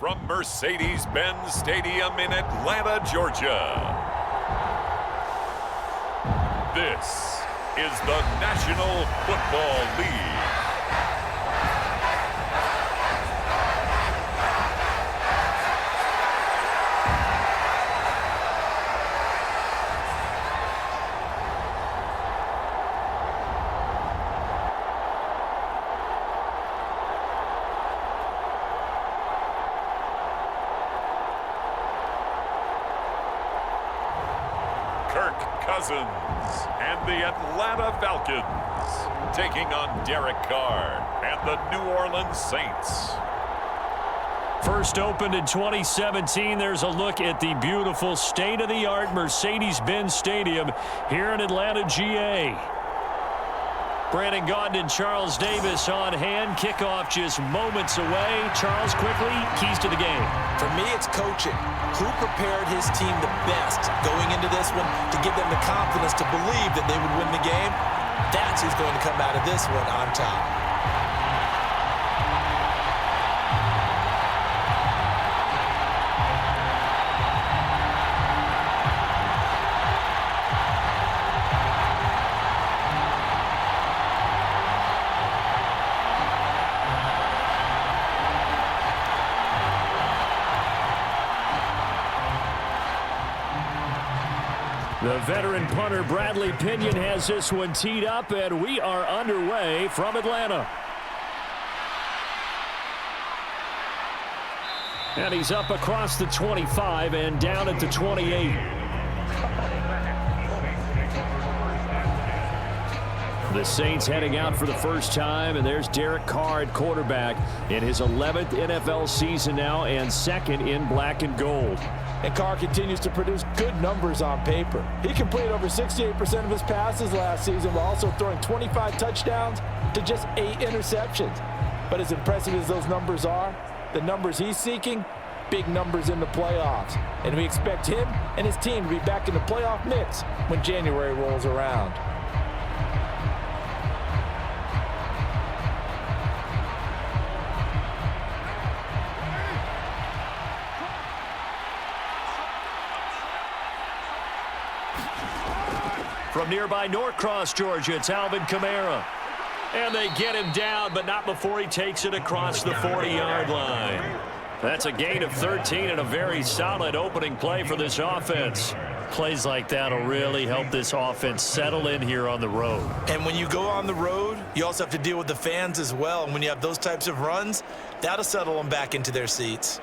from Mercedes-Benz Stadium in Atlanta, Georgia. This is the National Football League. Cousins and the Atlanta Falcons taking on Derek Carr and the New Orleans Saints. First opened in 2017, there's a look at the beautiful state-of-the-art Mercedes-Benz Stadium here in Atlanta, GA. Brandon Gaudin and Charles Davis on hand. Kickoff just moments away. Charles, quickly, keys to the game. For me, it's coaching. Who prepared his team the best going into this one to give them the confidence to believe that they would win the game? That's who's going to come out of this one on top. The veteran punter Bradley Pinion has this one teed up, and we are underway from Atlanta. And he's up across the 25 and down at the 28. The Saints heading out for the first time, and there's Derek Carr at quarterback in his 11th NFL season now and second in black and gold. And Carr continues to produce good numbers on paper. He completed over 68% of his passes last season while also throwing 25 touchdowns to just 8 interceptions. But as impressive as those numbers are, the numbers he's seeking, big numbers in the playoffs. And we expect him and his team to be back in the playoff mix when January rolls around. From nearby Norcross, Georgia, it's Alvin Kamara. And they get him down, but not before he takes it across the 40-yard line. That's a gain of 13 and a very solid opening play for this offense. Plays like that will really help this offense settle in here on the road. And when you go on the road, you also have to deal with the fans as well. And when you have those types of runs, that'll settle them back into their seats.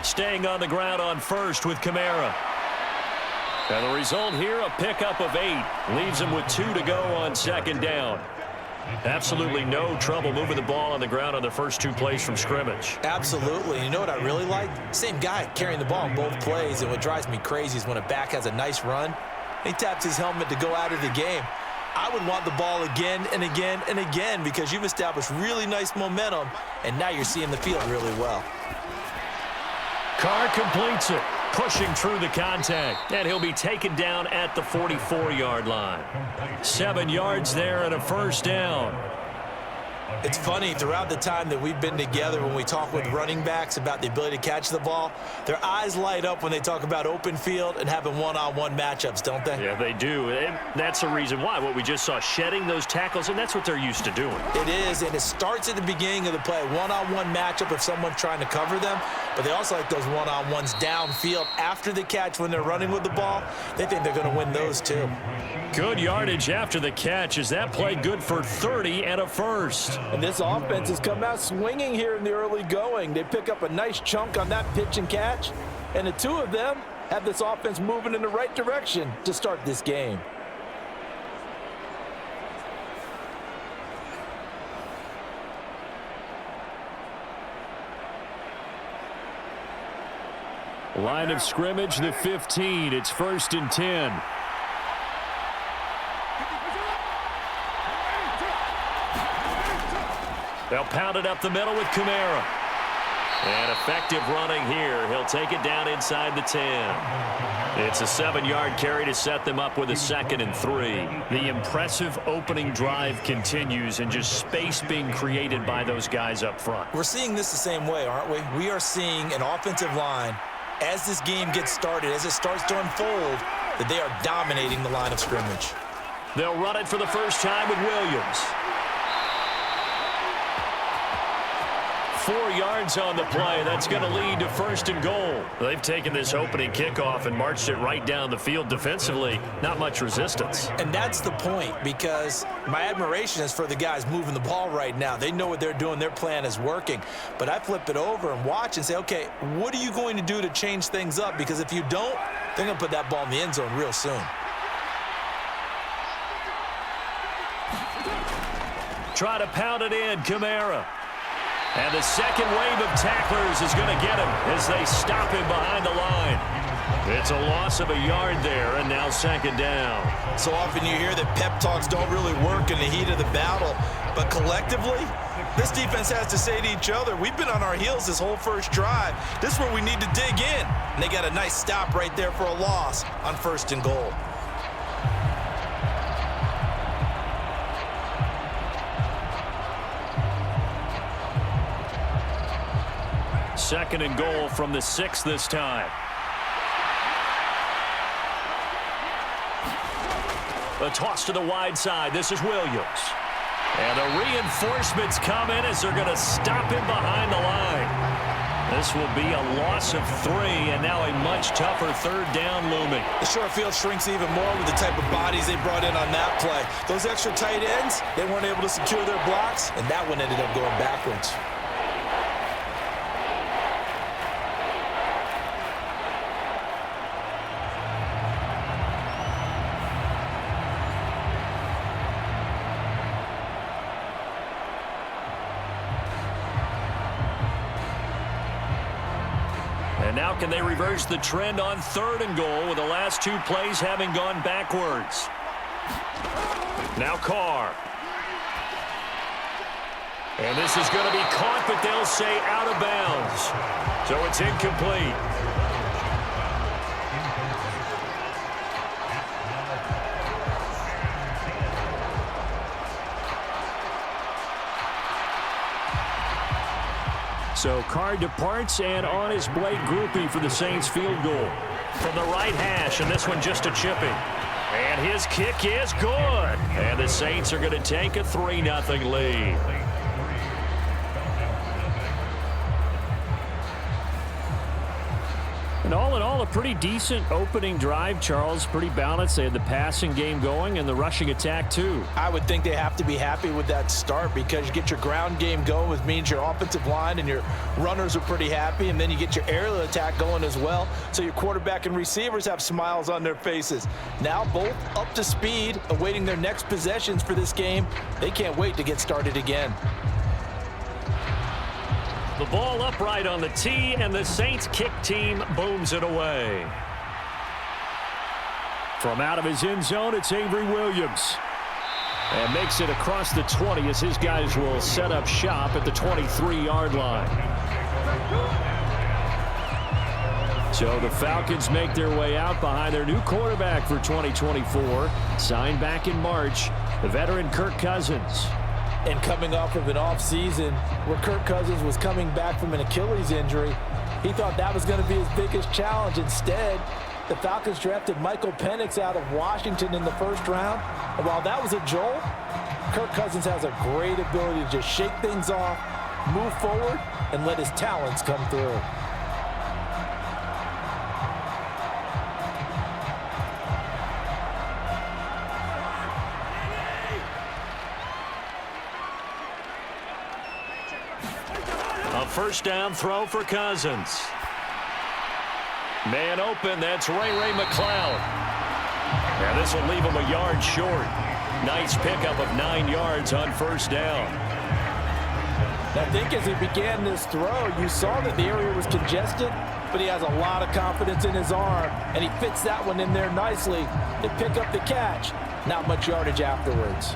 Staying on the ground on first with Kamara. And the result here, a pickup of 8. Leaves him with 2 to go on second down. Absolutely no trouble moving the ball on the ground on the first 2 plays from scrimmage. Absolutely. You know what I really like? Same guy carrying the ball on both plays. And what drives me crazy is when a back has a nice run, he taps his helmet to go out of the game. I would want the ball again and again and again because you've established really nice momentum, and now you're seeing the field really well. Carr completes it, pushing through the contact, and he'll be taken down at the 44-yard line. 7 yards there and a first down. It's funny, throughout the time that we've been together, when we talk with running backs about the ability to catch the ball, their eyes light up when they talk about open field and having one-on-one matchups, don't they? Yeah, they do. And that's the reason why. What we just saw, shedding those tackles, and that's what they're used to doing. It is, and it starts at the beginning of the play. One-on-one matchup if someone's trying to cover them, but they also like those one-on-ones downfield after the catch when they're running with the ball. They think they're going to win those too. Good yardage after the catch. Is that play good for 30 and a first? And this offense has come out swinging here in the early going. They pick up a nice chunk on that pitch and catch, and the 2 of them have this offense moving in the right direction to start this game. Line of scrimmage, the 15. It's 1st and 10. They'll pound it up the middle with Kamara. And effective running here. He'll take it down inside the 10. It's a 7-yard carry to set them up with a 2nd and 3. The impressive opening drive continues, and just space being created by those guys up front. We're seeing this the same way, aren't we? We are seeing an offensive line, as this game gets started, as it starts to unfold, that they are dominating the line of scrimmage. They'll run it for the first time with Williams. 4 yards on the play. That's going to lead to 1st and goal. They've taken this opening kickoff and marched it right down the field defensively. Not much resistance. And that's the point, because my admiration is for the guys moving the ball right now. They know what they're doing. Their plan is working. But I flip it over and watch and say, okay, what are you going to do to change things up? Because if you don't, they're going to put that ball in the end zone real soon. Try to pound it in, Kamara. And the second wave of tacklers is going to get him as they stop him behind the line. It's a loss of a yard there, and now 2nd down. So often you hear that pep talks don't really work in the heat of the battle, but collectively, this defense has to say to each other, we've been on our heels this whole first drive. This is where we need to dig in. And they got a nice stop right there for a loss on 1st and goal. Second and goal from the 6 this time. A toss to the wide side. This is Williams. And the reinforcements come in as they're going to stop him behind the line. This will be a loss of 3, and now a much tougher 3rd down looming. The short field shrinks even more with the type of bodies they brought in on that play. Those extra tight ends, they weren't able to secure their blocks, and that one ended up going backwards. And now can they reverse the trend on 3rd and goal with the last 2 plays having gone backwards? Now Carr. And this is going to be caught, but they'll say out of bounds. So it's incomplete. So Carr departs, and on his Blake Groupie for the Saints field goal. From the right hash, and this one just a chipping. And his kick is good. And the Saints are going to take a 3-0 lead. And all in all, a pretty decent opening drive, Charles. Pretty balanced. They had the passing game going and the rushing attack, too. I would think they have to be happy with that start, because you get your ground game going, which means your offensive line and your runners are pretty happy, and then you get your aerial attack going as well. So your quarterback and receivers have smiles on their faces. Now both up to speed, awaiting their next possessions for this game. They can't wait to get started again. The ball upright on the tee, and the Saints kick team booms it away. From out of his end zone, it's Avery Williams. And makes it across the 20 as his guys will set up shop at the 23-yard line. So the Falcons make their way out behind their new quarterback for 2024. Signed back in March, the veteran Kirk Cousins. And coming off of an offseason where Kirk Cousins was coming back from an Achilles injury, he thought that was going to be his biggest challenge. Instead, the Falcons drafted Michael Penix out of Washington in the 1st round. And while that was a jolt, Kirk Cousins has a great ability to just shake things off, move forward, and let his talents come through. A 1st down throw for Cousins. Man open, that's Ray McCloud. And this will leave him a yard short. Nice pickup of 9 yards on 1st down. I think as he began this throw, you saw that the area was congested, but he has a lot of confidence in his arm, and he fits that one in there nicely. They pick up the catch. Not much yardage afterwards.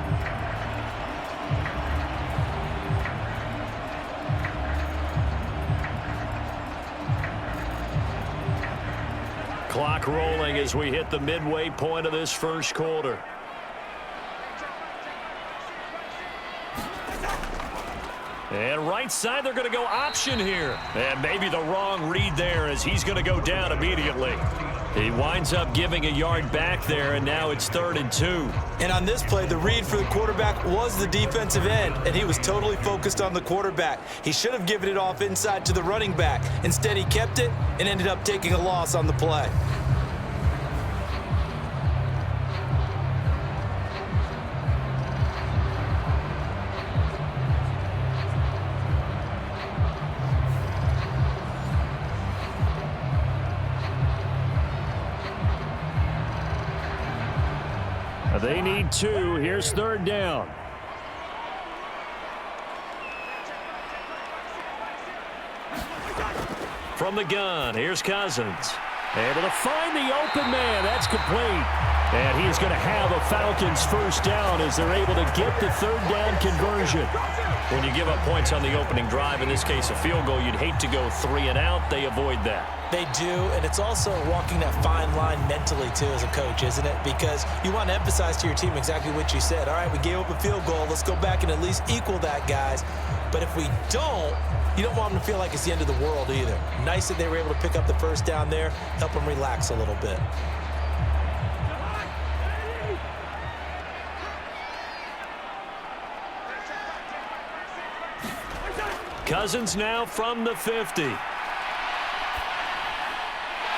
Clock rolling as we hit the midway point of this first quarter. And right side, they're going to go option here. And maybe the wrong read there as he's going to go down immediately. He winds up giving a yard back there, and now it's 3rd and 2. And on this play, the read for the quarterback was the defensive end, and he was totally focused on the quarterback. He should have given it off inside to the running back. Instead, he kept it and ended up taking a loss on the play. They need 2. Here's 3rd down. From the gun, here's Cousins. Able to find the open man. That's complete. And he's going to have a Falcons first down as they're able to get the 3rd down conversion. When you give up points on the opening drive, in this case a field goal, you'd hate to go 3 and out. They avoid that. They do, and it's also walking that fine line mentally, too, as a coach, isn't it? Because you want to emphasize to your team exactly what you said. All right, we gave up a field goal. Let's go back and at least equal that, guys. But if we don't, you don't want them to feel like it's the end of the world either. Nice that they were able to pick up the first down there, help them relax a little bit. Cousins now from the 50.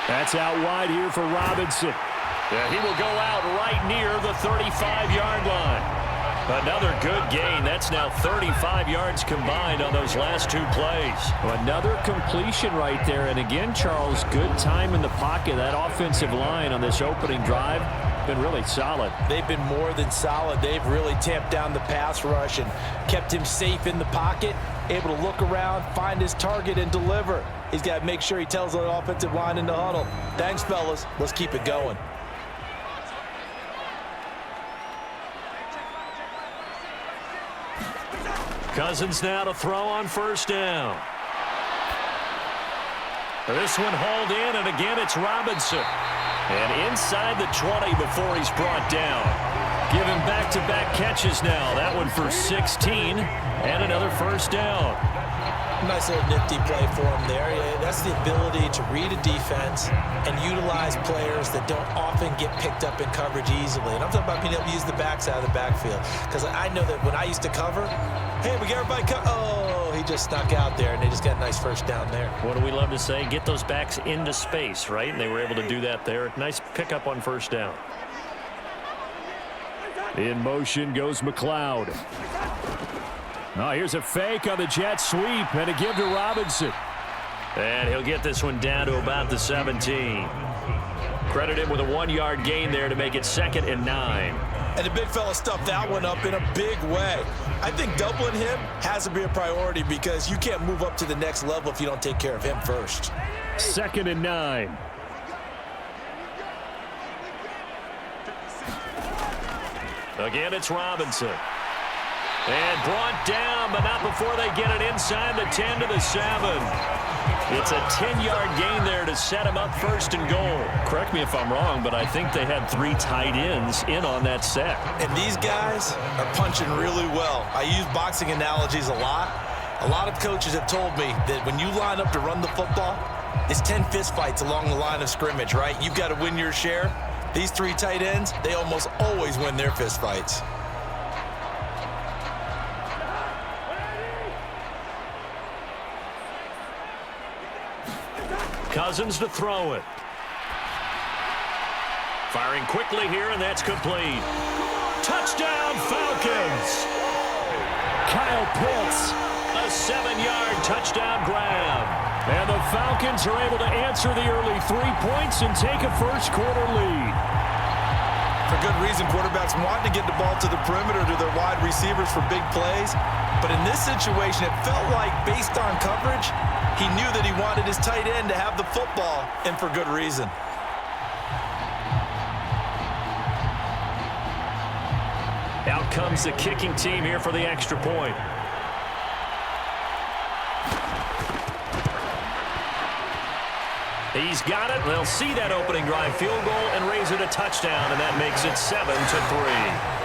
That's out wide here for Robinson. Yeah, he will go out right near the 35-yard line. Another good gain. That's now 35 yards combined on those last 2 plays. Another completion right there. And again, Charles, good time in the pocket. That offensive line on this opening drive been really solid. They've been more than solid. They've really tamped down the pass rush and kept him safe in the pocket, able to look around, find his target, and deliver. He's got to make sure he tells the offensive line in the huddle, thanks, fellas. Let's keep it going. Cousins now to throw on first down. This one hauled in, and again it's Robinson. And inside the 20 before he's brought down. Give him back-to-back catches now. That one for 16, and another first down. Nice little nifty play for him there. Yeah, that's the ability to read a defense and utilize players that don't often get picked up in coverage easily. And I'm talking about being able to use the backs out of the backfield. Because I know that when I used to cover, hey, we got everybody oh, he just snuck out there, and they just got a nice first down there. What do we love to say? Get those backs into space, right? And they were able to do that there. Nice pickup on first down. In motion goes McLeod. Now here's a fake on the jet sweep and a give to Robinson. And he'll get this one down to about the 17. Credit him with a 1-yard gain there to make it 2nd and 9. And the big fella stuffed that one up in a big way. I think doubling him has to be a priority because you can't move up to the next level if you don't take care of him first. 2nd and 9. Again, it's Robinson. And brought down, but not before they get it inside the 10 to the 7. It's a 10-yard gain there to set him up 1st and goal. Correct me if I'm wrong, but I think they had 3 tight ends in on that set. And these guys are punching really well. I use boxing analogies a lot. A lot of coaches have told me that when you line up to run the football, it's 10 fistfights along the line of scrimmage, right? You've got to win your share. These 3 tight ends, they almost always win their fistfights. Cousins to throw it. Firing quickly here, and that's complete. Touchdown, Falcons! Kyle Pitts. A 7-yard touchdown grab. And the Falcons are able to answer the early 3 points and take a first-quarter lead. For good reason, quarterbacks want to get the ball to the perimeter to their wide receivers for big plays. But in this situation, it felt like, based on coverage, he knew that he wanted his tight end to have the football, and for good reason. Out comes the kicking team here for the extra point. He's got it. They'll see that opening drive field goal and raise it a touchdown, and that makes it 7-3.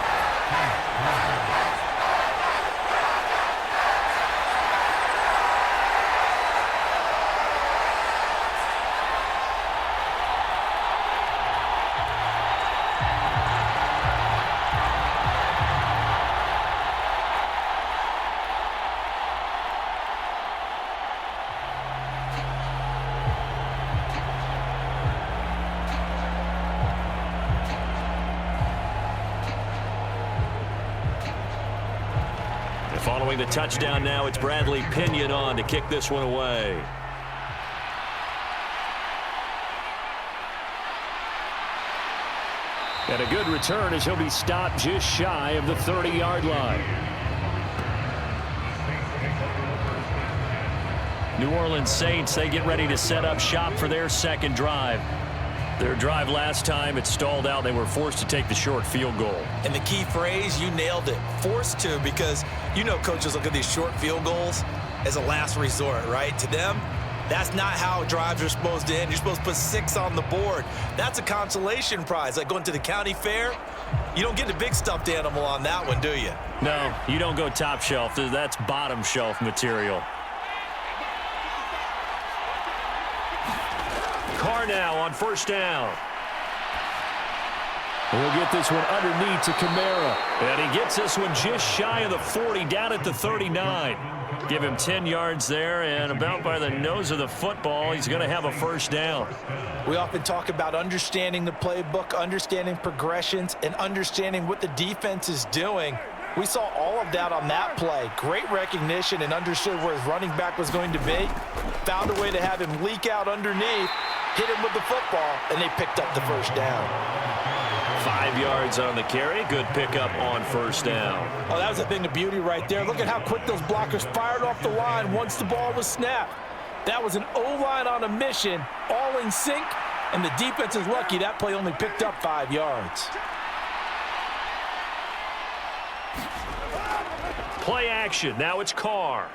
Following the touchdown now, it's Bradley Pinion on to kick this one away. And a good return as he'll be stopped just shy of the 30-yard line. New Orleans Saints, they get ready to set up shop for their second drive. Their drive last time, it stalled out. They were forced to take the short field goal. And the key phrase, you nailed it, forced to, because you know coaches look at these short field goals as a last resort, right? To them, that's not how drives are supposed to end. You're supposed to put 6 on the board. That's a consolation prize. Like going to the county fair, you don't get a big stuffed animal on that one, do you? No, you don't go top shelf. That's bottom shelf material. Carr now on first down. He'll get this one underneath to Kamara. And he gets this one just shy of the 40, down at the 39. Give him 10 yards there, and about by the nose of the football, he's going to have a first down. We often talk about understanding the playbook, understanding progressions, and understanding what the defense is doing. We saw all of that on that play. Great recognition and understood where his running back was going to be. Found a way to have him leak out underneath, hit him with the football, and they picked up the first down. 5 yards on the carry. Good pickup on first down. Oh, that was a thing of beauty right there. Look at how quick those blockers fired off the line once the ball was snapped. That was an O-line on a mission, all in sync, and the defense is lucky that play only picked up 5 yards. Play action. Now it's Carr.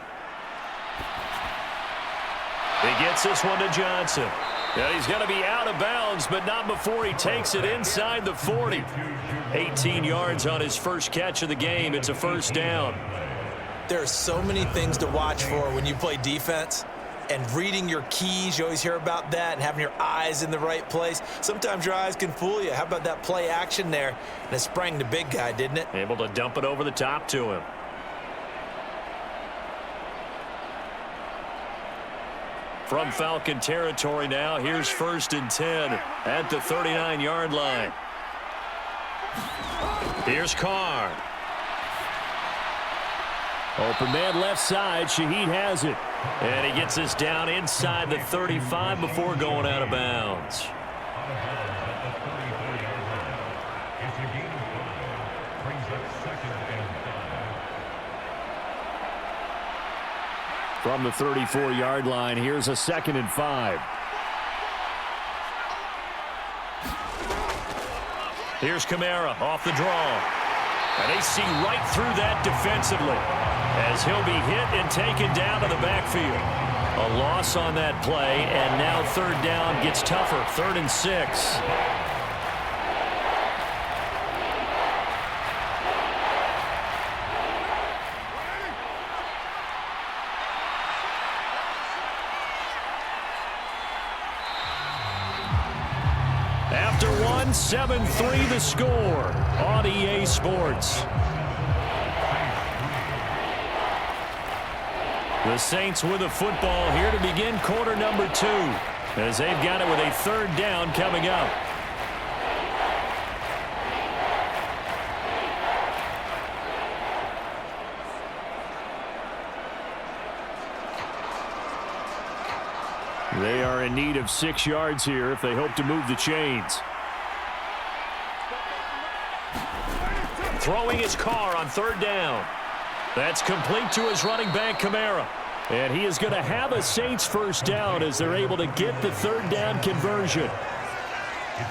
He gets this one to Johnson. Yeah, he's going to be out of bounds, but not before he takes it inside the 40. 18 yards on his first catch of the game. It's a first down. There are so many things to watch for when you play defense. And reading your keys, you always hear about that, and having your eyes in the right place. Sometimes your eyes can fool you. How about that play action there? And it sprang the big guy, didn't it? Able to dump it over the top to him. From Falcon territory now, here's 1st and 10 at the 39-yard line. Here's Carr. Open man left side. Shaheed has it. And he gets this down inside the 35 before going out of bounds. From the 34-yard line, here's a 2nd and 5. Here's Kamara off the draw. And they see right through that defensively as he'll be hit and taken down to the backfield. A loss on that play, and now 3rd down gets tougher. 3rd and 6. After 7-3 the score on EA Sports. The Saints with the football here to begin quarter number 2, as they've got it with a 3rd down coming up. They are in need of 6 yards here if they hope to move the chains. Throwing his Carr on 3rd down. That's complete to his running back, Kamara. And he is going to have a Saints first down as they're able to get the 3rd down conversion.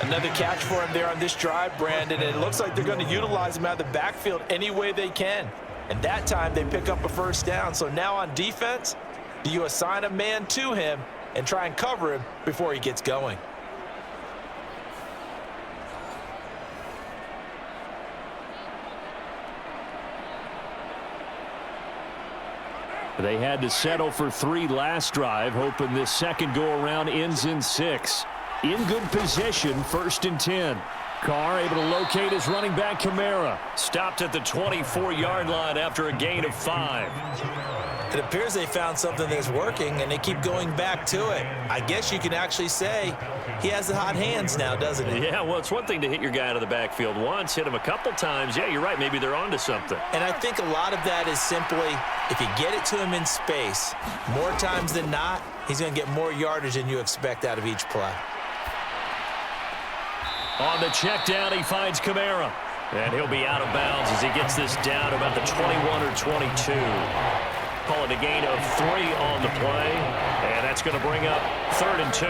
Another catch for him there on this drive, Brandon. And it looks like they're going to utilize him out of the backfield any way they can. And that time they pick up a first down. So now on defense, do you assign a man to him, and try and cover him before he gets going. They had to settle for 3 last drive, hoping this second go-around ends in 6. In good position, 1st and 10. Carr able to locate his running back, Kamara. Stopped at the 24-yard line after a gain of 5. It appears they found something that's working, and they keep going back to it. I guess you can actually say he has the hot hands now, doesn't he? Yeah, well, it's one thing to hit your guy out of the backfield once, hit him a couple times. Yeah, you're right. Maybe they're onto something. And I think a lot of that is simply if you get it to him in space, more times than not, he's going to get more yardage than you expect out of each play. On the check down, he finds Kamara. And he'll be out of bounds as he gets this down about the 21 or 22. Call it a gain of 3 on the play. And that's going to bring up 3rd and 2.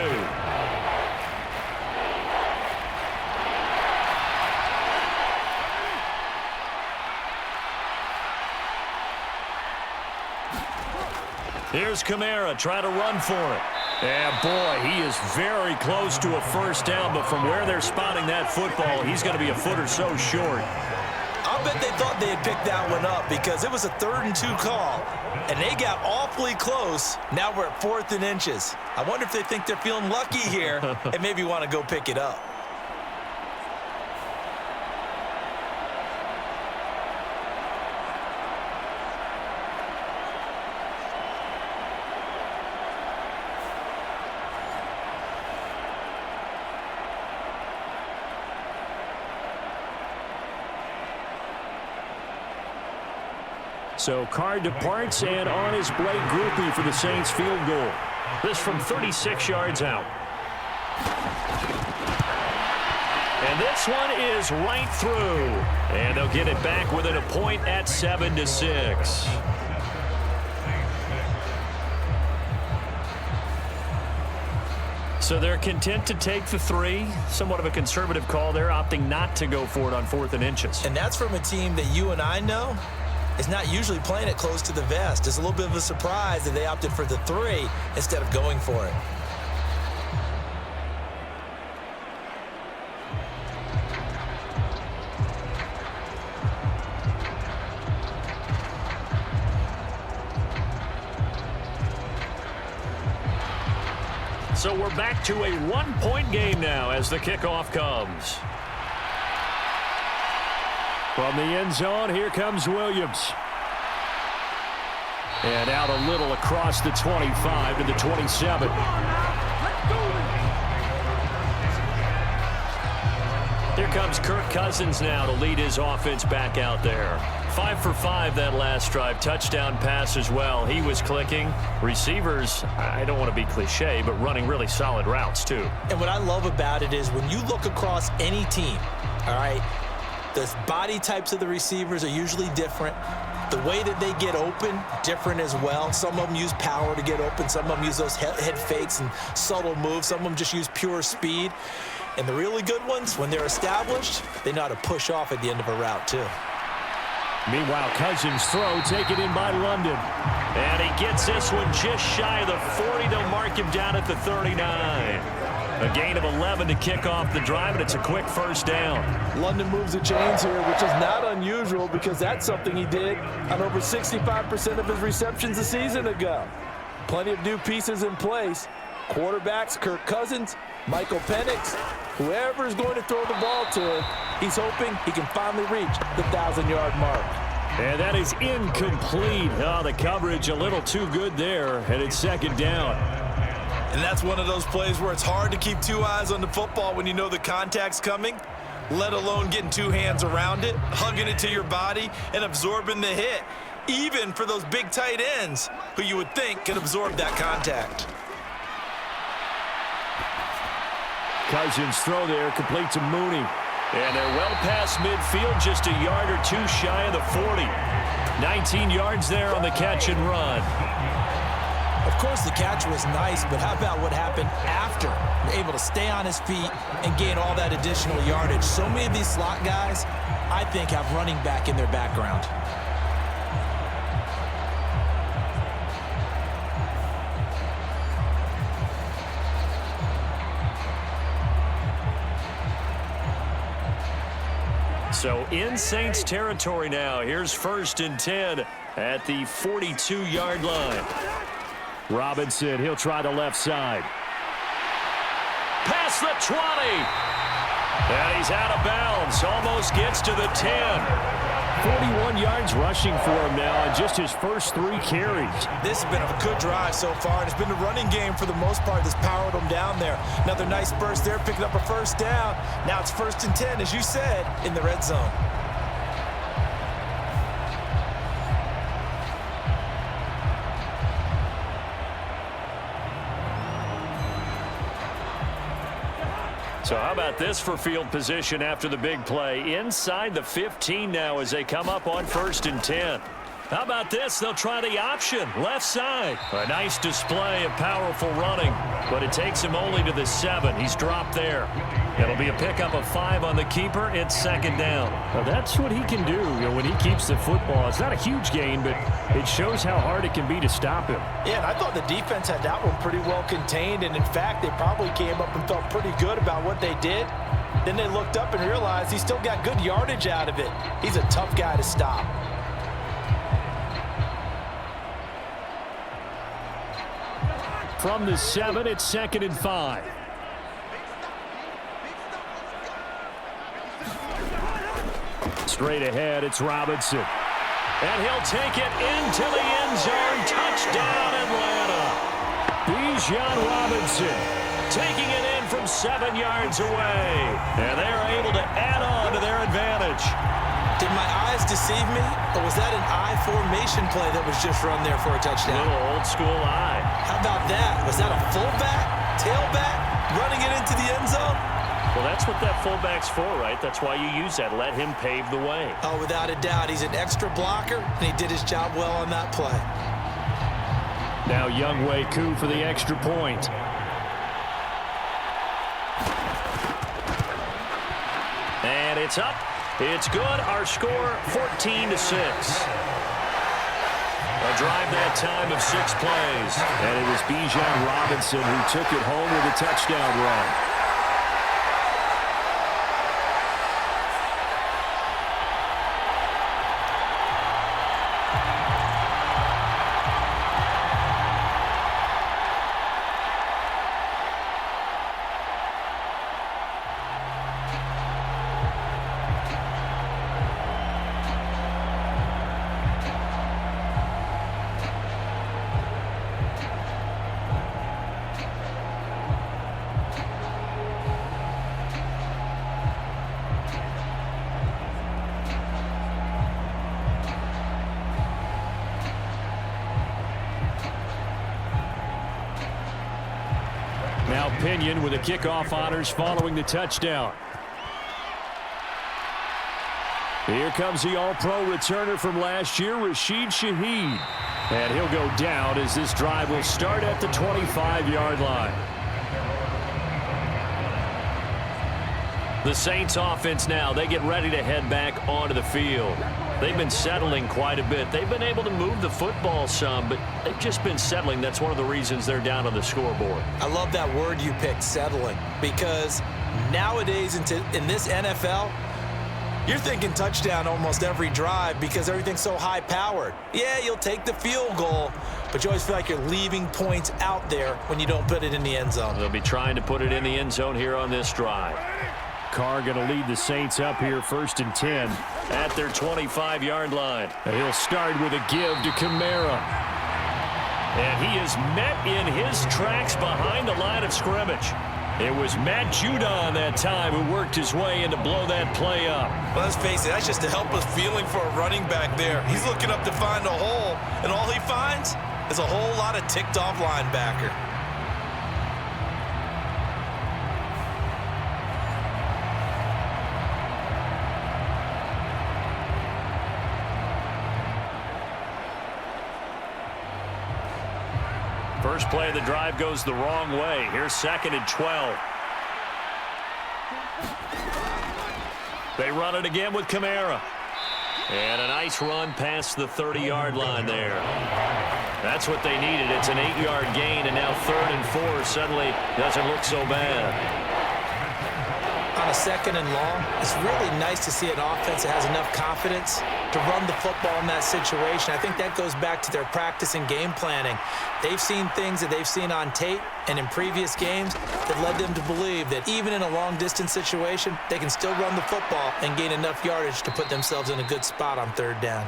Here's Kamara trying to run for it. And, boy, he is very close to a first down, but from where they're spotting that football, he's going to be a foot or so short. I'll bet they thought they had picked that one up because it was a 3rd and 2 call, and they got awfully close. Now we're at 4th and inches. I wonder if they think they're feeling lucky here and maybe want to go pick it up. So Carr departs, and on his Blake Groupie for the Saints field goal. This from 36 yards out. And this one is right through. And they'll get it back within a point at 7-6. So they're content to take the 3. Somewhat of a conservative call there, opting not to go for it on 4th and inches. And that's from a team that you and I know is not usually playing it close to the vest. It's a little bit of a surprise that they opted for the 3 instead of going for it. So we're back to a 1-point game now as the kickoff comes. From the end zone, here comes Williams. And out a little across the 25 to the 27. Here comes Kirk Cousins now to lead his offense back out there. 5 for 5 that last drive. Touchdown pass as well. He was clicking. Receivers, I don't want to be cliche, but running really solid routes too. And what I love about it is when you look across any team, all right, the body types of the receivers are usually different. The way that they get open, different as well. Some of them use power to get open. Some of them use those head fakes and subtle moves. Some of them just use pure speed. And the really good ones, when they're established, they know how to push off at the end of a route too. Meanwhile, Cousins' throw taken in by London. And he gets this one just shy of the 40. They'll mark him down at the 39. A gain of 11 to kick off the drive, and it's a quick first down. London moves the chains here, which is not unusual because that's something he did on over 65% of his receptions a season ago. Plenty of new pieces in place. Quarterbacks, Kirk Cousins, Michael Penix, whoever's going to throw the ball to him, he's hoping he can finally reach the 1,000-yard mark. And that is incomplete. Oh, the coverage a little too good there, and it's second down. And that's one of those plays where it's hard to keep 2 eyes on the football when you know the contact's coming, let alone getting 2 hands around it, hugging it to your body, and absorbing the hit, even for those big tight ends who you would think could absorb that contact. Cousins' throw there, complete to Mooney. And they're well past midfield, just a yard or 2 shy of the 40. 19 yards there on the catch and run. Of course, the catch was nice, but how about what happened after? Able to stay on his feet and gain all that additional yardage. So many of these slot guys, I think, have running back in their background. So in Saints territory now. Here's 1st and 10 at the 42-yard line. Robinson, he'll try the left side. Past the 20. And he's out of bounds. Almost gets to the 10. 41 yards rushing for him now in just his first 3 carries. This has been a good drive so far, and it's been the running game for the most part that's powered him down there. Another nice burst there, picking up a 1st down. Now it's 1st and 10, as you said, in the red zone. So how about this for field position after the big play? Inside the 15 now as they come up on 1st and 10. How about this? They'll try the option, left side. A nice display of powerful running, but it takes him only to the 7. He's dropped there. It'll be a pickup of 5 on the keeper. It's 2nd down. Well, that's what he can do, when he keeps the football. It's not a huge gain, but it shows how hard it can be to stop him. Yeah, and I thought the defense had that one pretty well contained, and in fact, they probably came up and felt pretty good about what they did. Then they looked up and realized he still got good yardage out of it. He's a tough guy to stop. From the 7, it's 2nd and 5. Straight ahead, it's Robinson. And he'll take it into the end zone. Touchdown, Atlanta. Bijan Robinson taking it in from 7 yards away. And they're able to add on to their advantage. Did my eyes deceive me, or was that an I formation play that was just run there for a touchdown? A little old school eye. How about that? Was that a fullback, tailback, running it into the end zone? Well, that's what that fullback's for, right? That's why you use that. Let him pave the way. Oh, without a doubt. He's an extra blocker, and he did his job well on that play. Now Younghoe Koo for the extra point. And it's up. It's good. Our score, 14-6. A drive that time of 6 plays. And it was Bijan Robinson who took it home with a touchdown run. Now Pinion with the kickoff honors following the touchdown. Here comes the All-Pro returner from last year, Rashid Shaheed. And he'll go down as this drive will start at the 25-yard line. The Saints offense now, they get ready to head back onto the field. They've been settling quite a bit. They've been able to move the football some, but they've just been settling. That's one of the reasons they're down on the scoreboard. I love that word you picked, settling, because nowadays in this NFL, you're thinking touchdown almost every drive because everything's so high-powered. Yeah, you'll take the field goal, but you always feel like you're leaving points out there when you don't put it in the end zone. They'll be trying to put it in the end zone here on this drive. Carr going to lead the Saints up here, 1st and 10 at their 25-yard line. And he'll start with a give to Kamara. And he is met in his tracks behind the line of scrimmage. It was Matt Judon that time who worked his way in to blow that play up. Well, let's face it, that's just a helpless feeling for a running back there. He's looking up to find a hole, and all he finds is a whole lot of ticked-off linebacker. First play of the drive goes the wrong way. Here's 2nd and 12. They run it again with Kamara. And a nice run past the 30-yard line there. That's what they needed. It's an 8-yard gain, and now 3rd and 4 suddenly doesn't look so bad. on a 2nd and long, it's really nice to see an offense that has enough confidence to run the football in that situation. I think that goes back to their practice and game planning. They've seen things that they've seen on tape and in previous games that led them to believe that even in a long-distance situation, they can still run the football and gain enough yardage to put themselves in a good spot on 3rd down.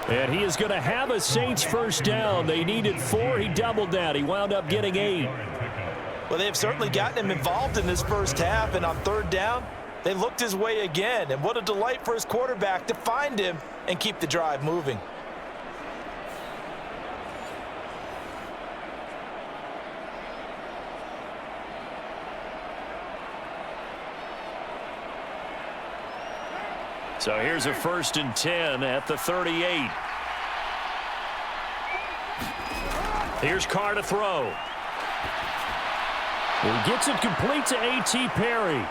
And he is going to have a Saints first down. They needed 4. He doubled that. He wound up getting 8. Well, they've certainly gotten him involved in this first half, and on 3rd down, they looked his way again. And what a delight for his quarterback to find him and keep the drive moving. So here's a 1st and 10 at the 38. Here's Carr to throw. He gets it complete to A.T. Perry.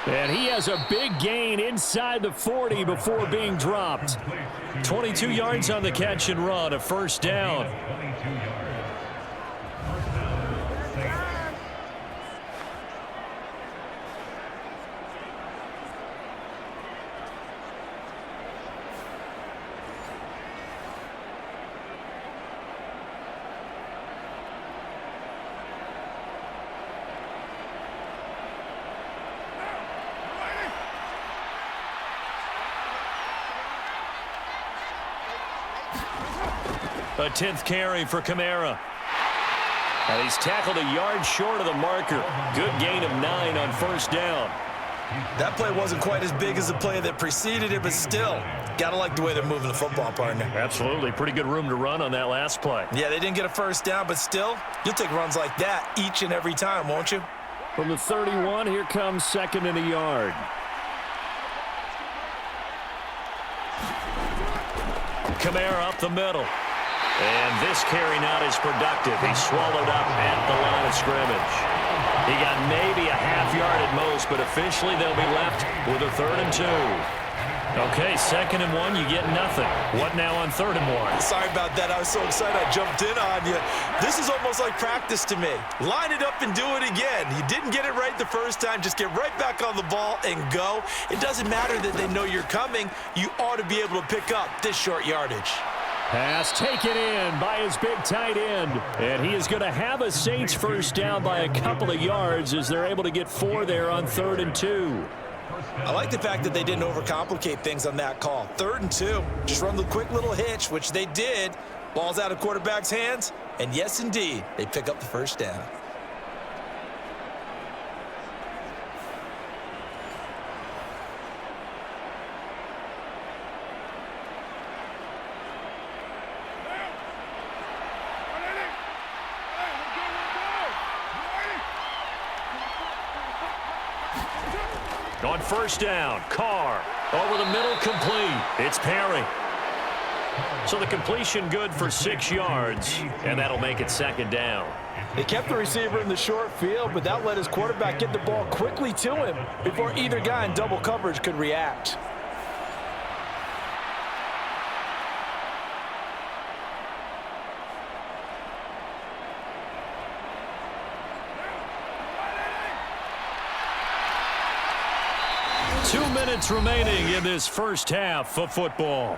And he has a big gain inside the 40 before being dropped. 22 yards on the catch and run, a 1st down. A 10th carry for Kamara. And he's tackled a yard short of the marker. Good gain of 9 on 1st down. That play wasn't quite as big as the play that preceded it, but still, got to like the way they're moving the football, partner. Absolutely. Pretty good room to run on that last play. Yeah, they didn't get a 1st down, but still, you'll take runs like that each and every time, won't you? From the 31, here comes 2nd and a yard. Kamara up the middle. And this carry not as productive. He's swallowed up at the line of scrimmage. He got maybe a half yard at most, but officially they'll be left with a 3rd and 2. Okay, 2nd and 1, you get nothing. What now on 3rd and 1? Sorry about that. I was so excited I jumped in on you. This is almost like practice to me. Line it up and do it again. You didn't get it right the first time. Just get right back on the ball and go. It doesn't matter that they know you're coming. You ought to be able to pick up this short yardage. Pass taken in by his big tight end. And he is going to have a Saints first down by a couple of yards as they're able to get 4 there on 3rd and 2. I like the fact that they didn't overcomplicate things on that call. 3rd and 2, just run the quick little hitch, which they did. Ball's out of quarterback's hands, and yes, indeed, they pick up the 1st down. On 1st down, Carr over the middle, complete. It's Perry. So the completion good for 6 yards, and that'll make it 2nd down. They kept the receiver in the short field, but that let his quarterback get the ball quickly to him before either guy in double coverage could react. Two minutes remaining in this first half of football.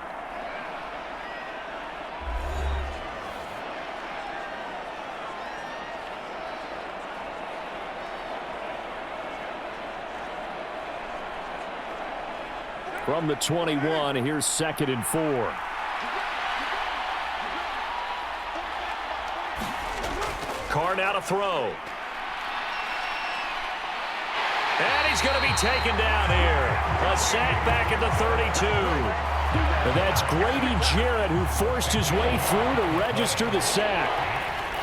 From the 21, here's 2nd and 4. Carr now to throw. And he's going to be taken down here. A sack back at the 32. And that's Grady Jarrett who forced his way through to register the sack.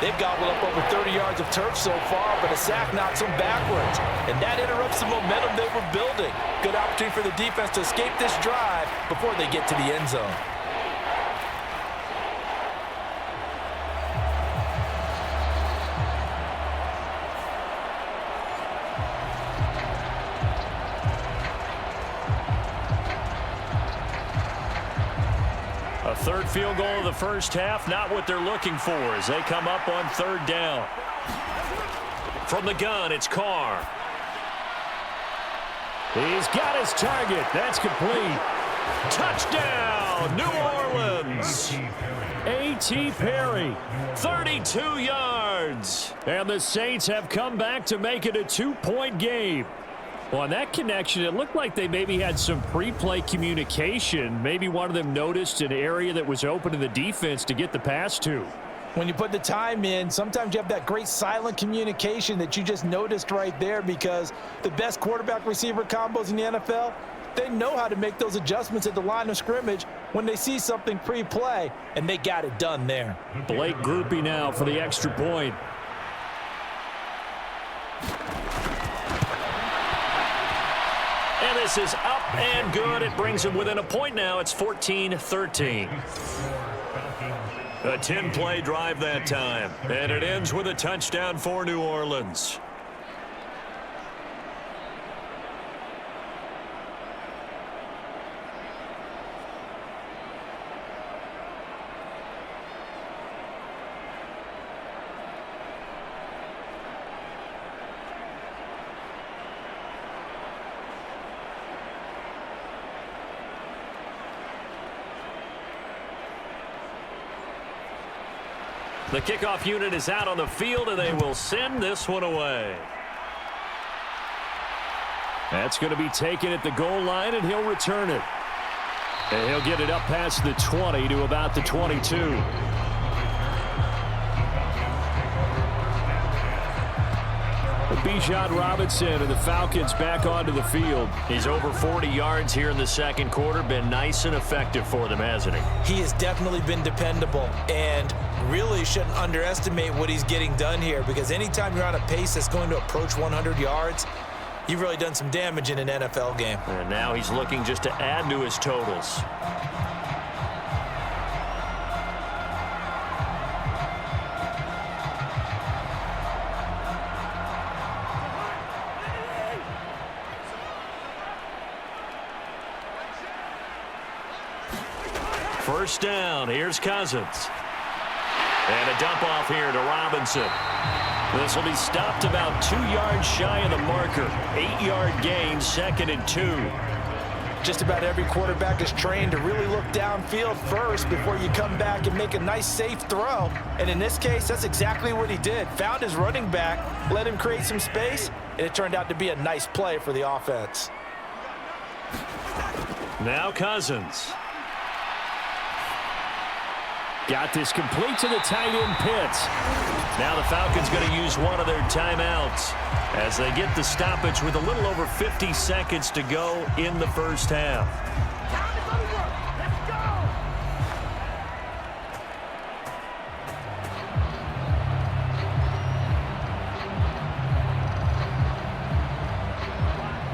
They've gobbled up over 30 yards of turf so far, but a sack knocks them backwards. And that interrupts the momentum they were building. Good opportunity for the defense to escape this drive before they get to the end zone. A 3rd field goal of the first half, not what they're looking for as they come up on 3rd down. From the gun, it's Carr. He's got his target. That's complete. Touchdown, New Orleans. A.T. Perry, 32 yards. And the Saints have come back to make it a 2-point game. Well, on that connection, it looked like they maybe had some pre-play communication. Maybe one of them noticed an area that was open in the defense to get the pass to. When you put the time in, sometimes you have that great silent communication that you just noticed right there, because the best quarterback-receiver combos in the NFL, they know how to make those adjustments at the line of scrimmage when they see something pre-play, and they got it done there. Blake Groupie now for the extra point. And this is up and good. It brings them within a point now. It's 14-13. A 10-play drive that time. And it ends with a touchdown for New Orleans. The kickoff unit is out on the field, and they will send this one away. That's going to be taken at the goal line, and he'll return it. And he'll get it up past the 20 to about the 22. Bijan Robinson and the Falcons back onto the field. He's over 40 yards here in the second quarter. Been nice and effective for them, hasn't he? He has definitely been dependable, and really shouldn't underestimate what he's getting done here, because anytime you're on a pace that's going to approach 100 yards, you've really done some damage in an NFL game. And now he's looking just to add to his totals. First down. Here's Cousins. And a dump off here to Robinson. This will be stopped about 2 yards shy of the marker. 8-yard gain, 2nd and 2. Just about every quarterback is trained to really look downfield first before you come back and make a nice, safe throw. And in this case, that's exactly what he did. Found his running back, let him create some space, and it turned out to be a nice play for the offense. Now Cousins. Got this complete to the tight end Pitts. Now the Falcons going to use one of their timeouts as they get the stoppage with a little over 50 seconds to go in the first half.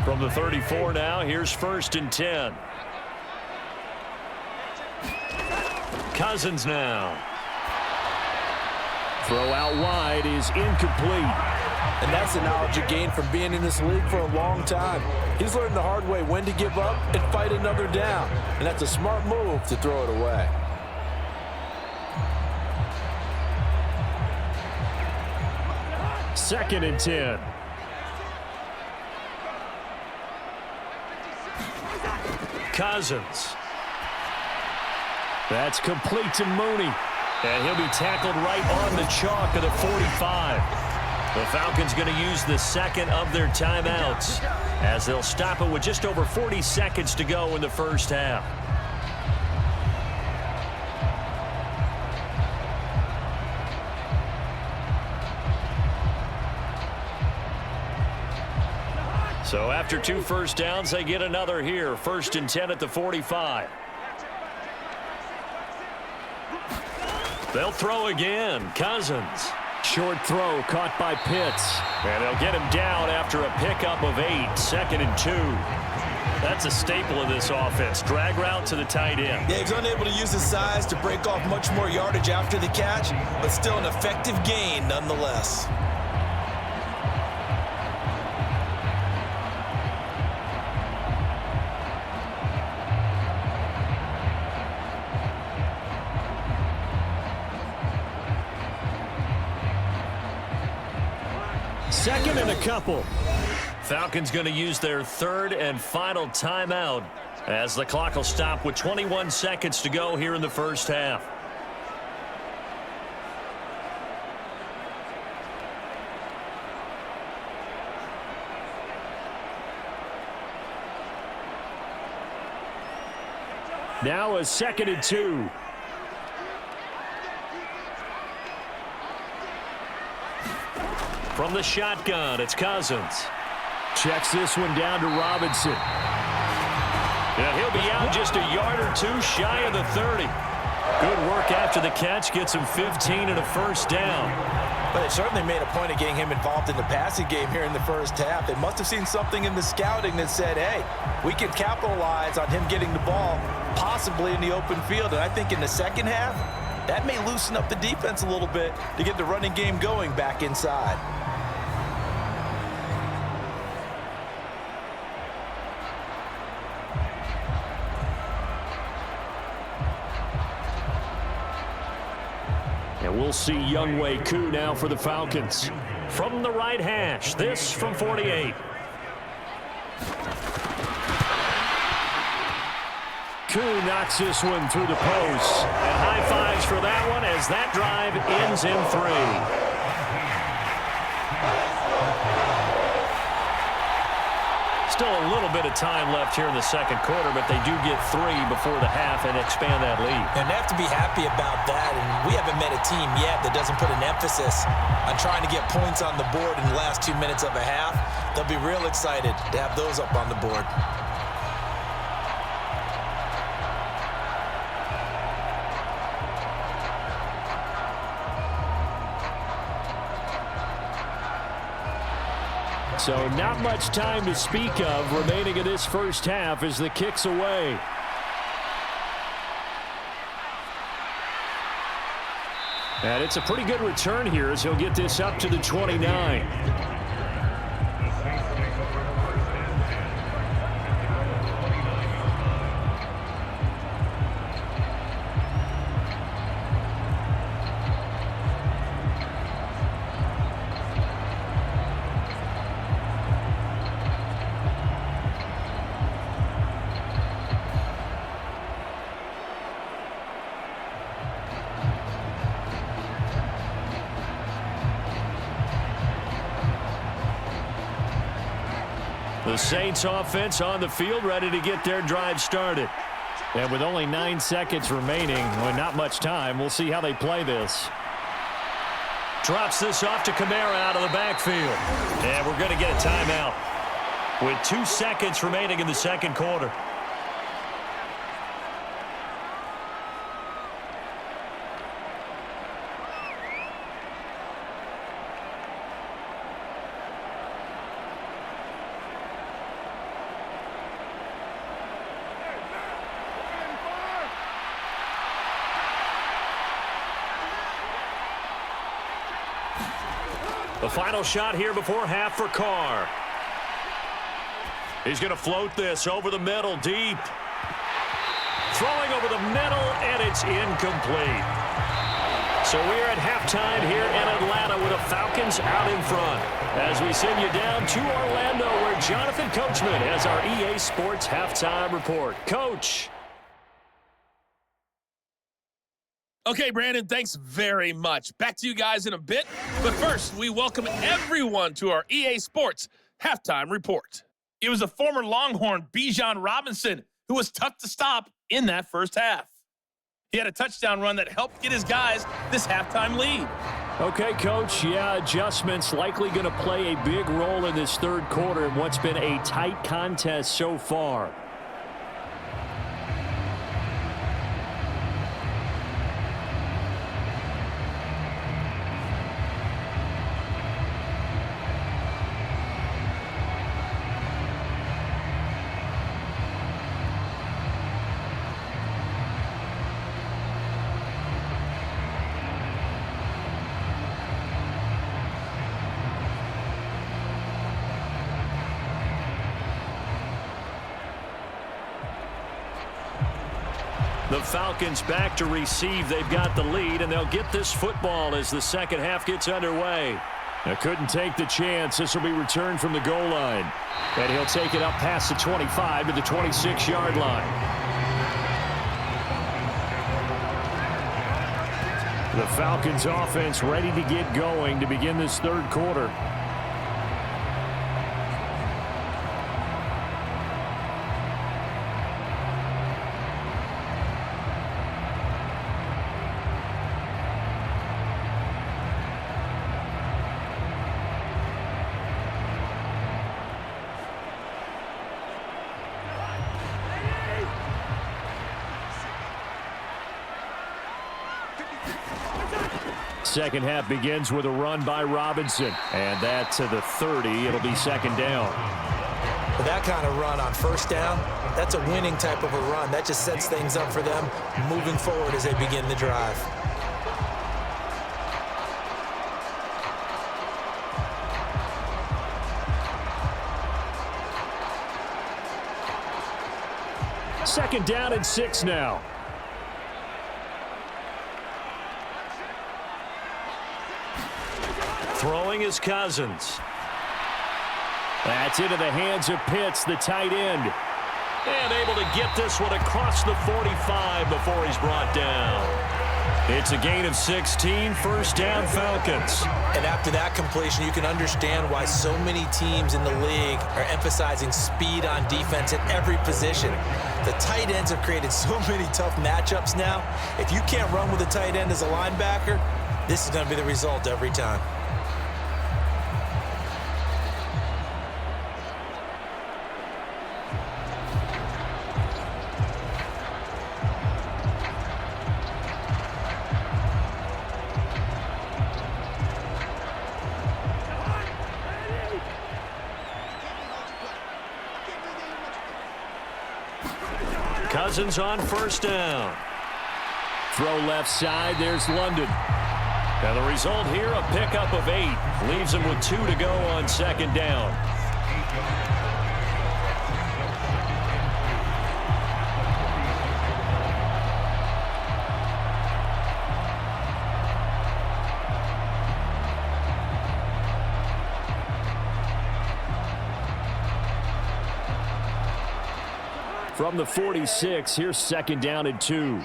From the 34 now, here's 1st and 10. Cousins now. Throw out wide is incomplete. And that's the knowledge you gain from being in this league for a long time. He's learned the hard way when to give up and fight another down. And that's a smart move to throw it away. Second and 10. Cousins. That's complete to Mooney. And he'll be tackled right on the chalk of the 45. The Falcons going to use the second of their timeouts as they'll stop it with just over 40 seconds to go in the first half. So after 2 first downs, they get another here. 1st and 10 at the 45. They'll throw again. Cousins. Short throw caught by Pitts. And they'll get him down after a pickup of 8. 2nd and 2. That's a staple of this offense. Drag route to the tight end. Yeah, he's unable to use his size to break off much more yardage after the catch, but still an effective gain nonetheless. Second and a couple. Falcons going to use their third and final timeout as the clock will stop with 21 seconds to go here in the first half. Now a 2nd and 2. From the shotgun, it's Cousins. Checks this one down to Robinson. And he'll be out just a yard or two shy of the 30. Good work after the catch. Gets him 15 and a first down. But they certainly made a point of getting him involved in the passing game here in the first half. They must have seen something in the scouting that said, hey, we can capitalize on him getting the ball, possibly in the open field. And I think in the second half, that may loosen up the defense a little bit to get the running game going back inside. And we'll see Younghoe Koo now for the Falcons. From the right hash, this from 48. Koo knocks this one through the post. And high fives for that one as that drive ends in 3. Still a little bit of time left here in the second quarter, but they do get 3 before the half and expand that lead. And they have to be happy about that, and we haven't met a team yet that doesn't put an emphasis on trying to get points on the board in the last 2 minutes of a half. They'll be real excited to have those up on the board. So not much time to speak of remaining in this first half as the kick's away. And it's a pretty good return here as he'll get this up to the 29. The Saints offense on the field ready to get their drive started. And with only 9 seconds remaining, well, not much time, we'll see how they play this. Drops this off to Kamara out of the backfield. And we're going to get a timeout with 2 seconds remaining in the second quarter. The final shot here before half for Carr. He's going to float this over the middle, deep. Throwing over the middle, and it's incomplete. So we're at halftime here in Atlanta with the Falcons out in front. As we send you down to Orlando where Jonathan Coachman has our EA Sports Halftime Report. Coach. Okay, Brandon, thanks very much. Back to you guys in a bit. But first, we welcome everyone to our EA Sports Halftime Report. It was a former Longhorn, Bijan Robinson, who was tough to stop in that first half. He had a touchdown run that helped get his guys this halftime lead. Okay, Coach, yeah, adjustments likely going to play a big role in this third quarter in what's been a tight contest so far. The Falcons back to receive. They've got the lead, and they'll get this football as the second half gets underway. Now couldn't take the chance. This will be returned from the goal line. And he'll take it up past the 25 to the 26-yard line. The Falcons offense ready to get going to begin this third quarter. Second half begins with a run by Robinson. And that to the 30. It'll be second down. But that kind of run on first down, that's a winning type of a run. That just sets things up for them moving forward as they begin the drive. Second down and 6 now. Throwing is Cousins. That's into the hands of Pitts, the tight end. And able to get this one across the 45 before he's brought down. It's a gain of 16, first down Falcons. And after that completion, you can understand why so many teams in the league are emphasizing speed on defense at every position. The tight ends have created so many tough matchups now. If you can't run with a tight end as a linebacker, this is going to be the result every time. Cousins on first down. Throw left side. There's London. And the result here, a pickup of 8. Leaves him with 2 to go on second down. From the 46, here's second down and 2.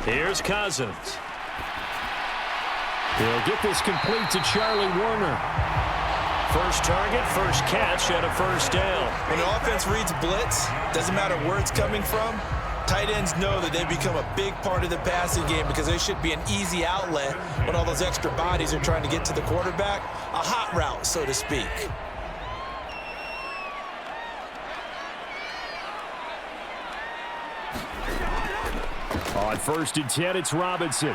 Here's Cousins. He'll get this complete to Charlie Warner. First target, first catch, and a first down. When the offense reads blitz, doesn't matter where it's coming from, tight ends know that they become a big part of the passing game because they should be an easy outlet when all those extra bodies are trying to get to the quarterback. A hot route, so to speak. On first and 10, it's Robinson.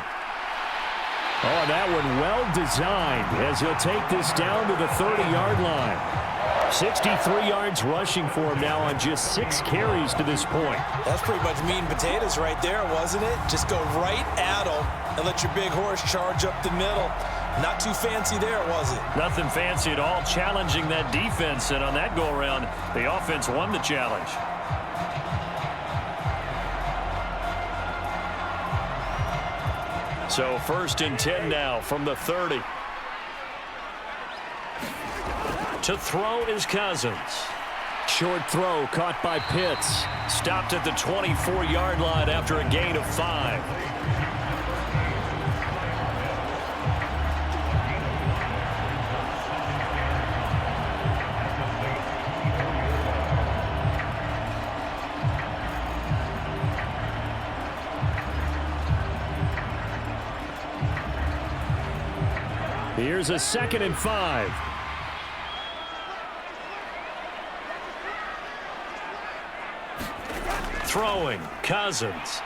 Oh, that one well designed as he'll take this down to the 30-yard line. 63 yards rushing for him now on just 6 carries to this point. That's pretty much meat and potatoes right there, wasn't it? Just go right at him and let your big horse charge up the middle. Not too fancy there, was it? Nothing fancy at all, challenging that defense. And on that go-around, the offense won the challenge. So first and 10 now from the 30. To throw is Cousins. Short throw caught by Pitts. Stopped at the 24-yard line after a gain of 5. Here's a second and 5. Throwing, Cousins.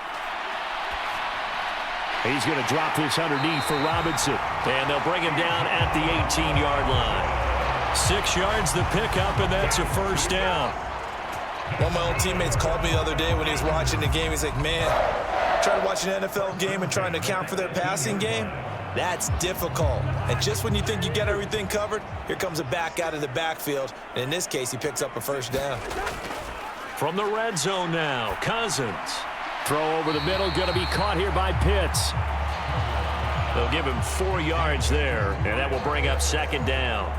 He's going to drop this underneath for Robinson. And they'll bring him down at the 18-yard line. 6 yards the pickup, and that's a first down. One of my old teammates called me the other day when he was watching the game. He's like, man, trying to watch an NFL game and trying to account for their passing game? That's difficult. And just when you think you get everything covered, here comes a back out of the backfield. And in this case, he picks up a first down. From the red zone now, Cousins. Throw over the middle, going to be caught here by Pitts. They'll give him 4 yards there, and that will bring up second down.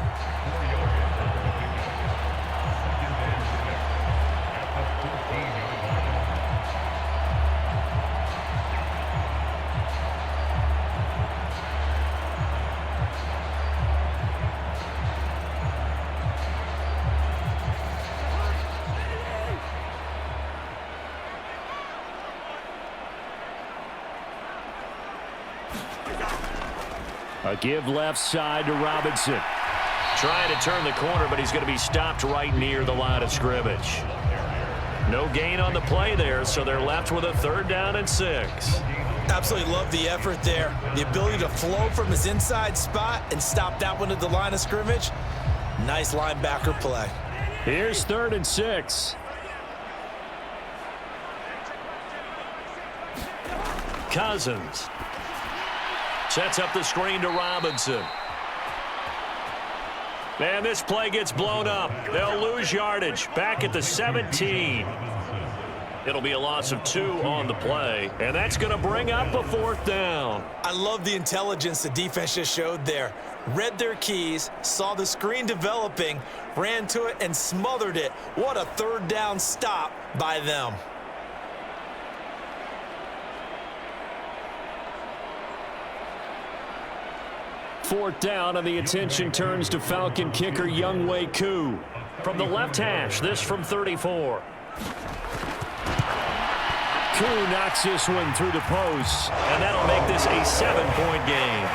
A give left side to Robinson. Trying to turn the corner, but he's going to be stopped right near the line of scrimmage. No gain on the play there, so they're left with a 3rd down and 6. Absolutely love the effort there. The ability to flow from his inside spot and stop that one at the line of scrimmage. Nice linebacker play. Here's 3rd and 6. Cousins sets up the screen to Robinson. And this play gets blown up. They'll lose yardage back at the 17. It'll be a loss of 2 on the play, and that's going to bring up a 4th down. I love the intelligence the defense just showed there. Read their keys, saw the screen developing, ran to it, and smothered it. What a 3rd down stop by them. Fourth down, and the attention turns to Falcon kicker Younghoe Koo. From the left hash, this from 34. Koo knocks this one through the post, and that'll make this a 7-point game.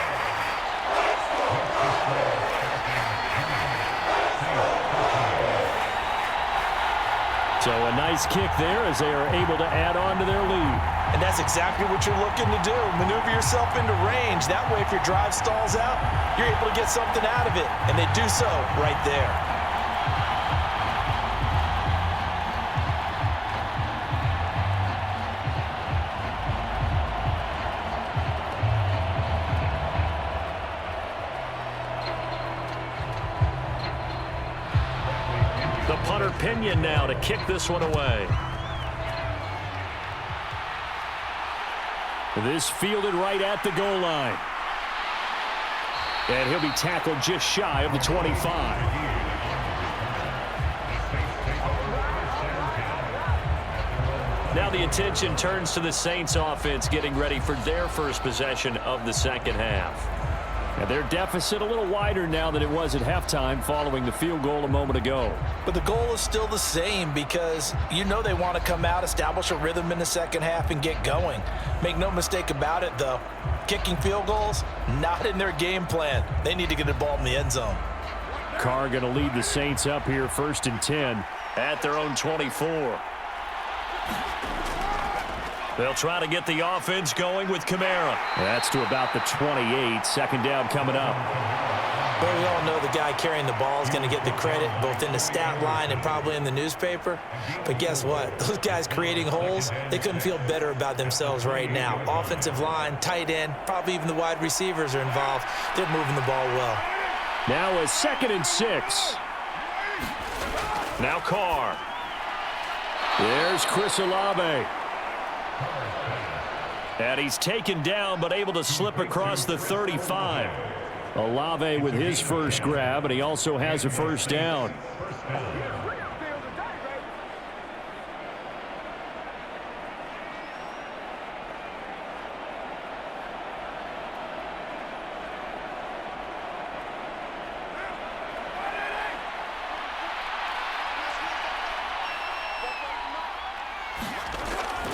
So a nice kick there as they are able to add on to their lead. And that's exactly what you're looking to do. Maneuver yourself into range. That way, if your drive stalls out, you're able to get something out of it. And they do so right there. The punter Pinion now to kick this one away. This fielded right at the goal line. And he'll be tackled just shy of the 25. Now the attention turns to the Saints offense getting ready for their first possession of the second half. And their deficit a little wider now than it was at halftime following the field goal a moment ago. But the goal is still the same because you know they want to come out, establish a rhythm in the second half, and get going. Make no mistake about it, though. Kicking field goals, not in their game plan. They need to get the ball in the end zone. Carr going to lead the Saints up here 1st and 10 at their own 24. They'll try to get the offense going with Kamara. That's to about the 28. 2nd down coming up. Well, we all know the guy carrying the ball is going to get the credit both in the stat line and probably in the newspaper. But guess what? Those guys creating holes, they couldn't feel better about themselves right now. Offensive line, tight end, probably even the wide receivers are involved. They're moving the ball well. Now a 2nd and 6. Now Carr. There's Chris Olave. And he's taken down but able to slip across the 35. Olave with his first grab, and he also has a 1st down.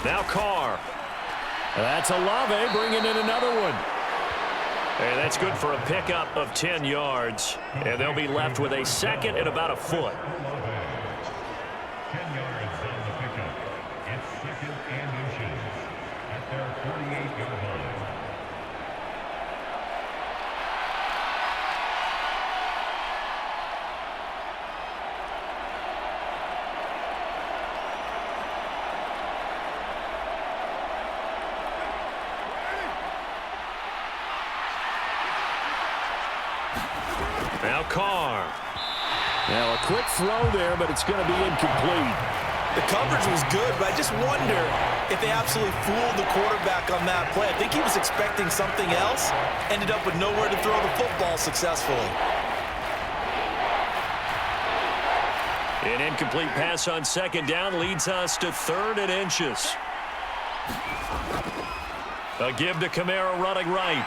Now Carr. That's Olave bringing in another one. And that's good for a pickup of 10 yards. And they'll be left with a 2nd and about a foot. 10 yards on the pickup. It's 2nd and inches at their 48-yard line. Now Carr. Now a quick throw there, but it's going to be incomplete. The coverage was good, but I just wonder if they absolutely fooled the quarterback on that play. I think he was expecting something else, ended up with nowhere to throw the football successfully. An incomplete pass on second down leads us to 3rd and inches. A give to Kamara running right.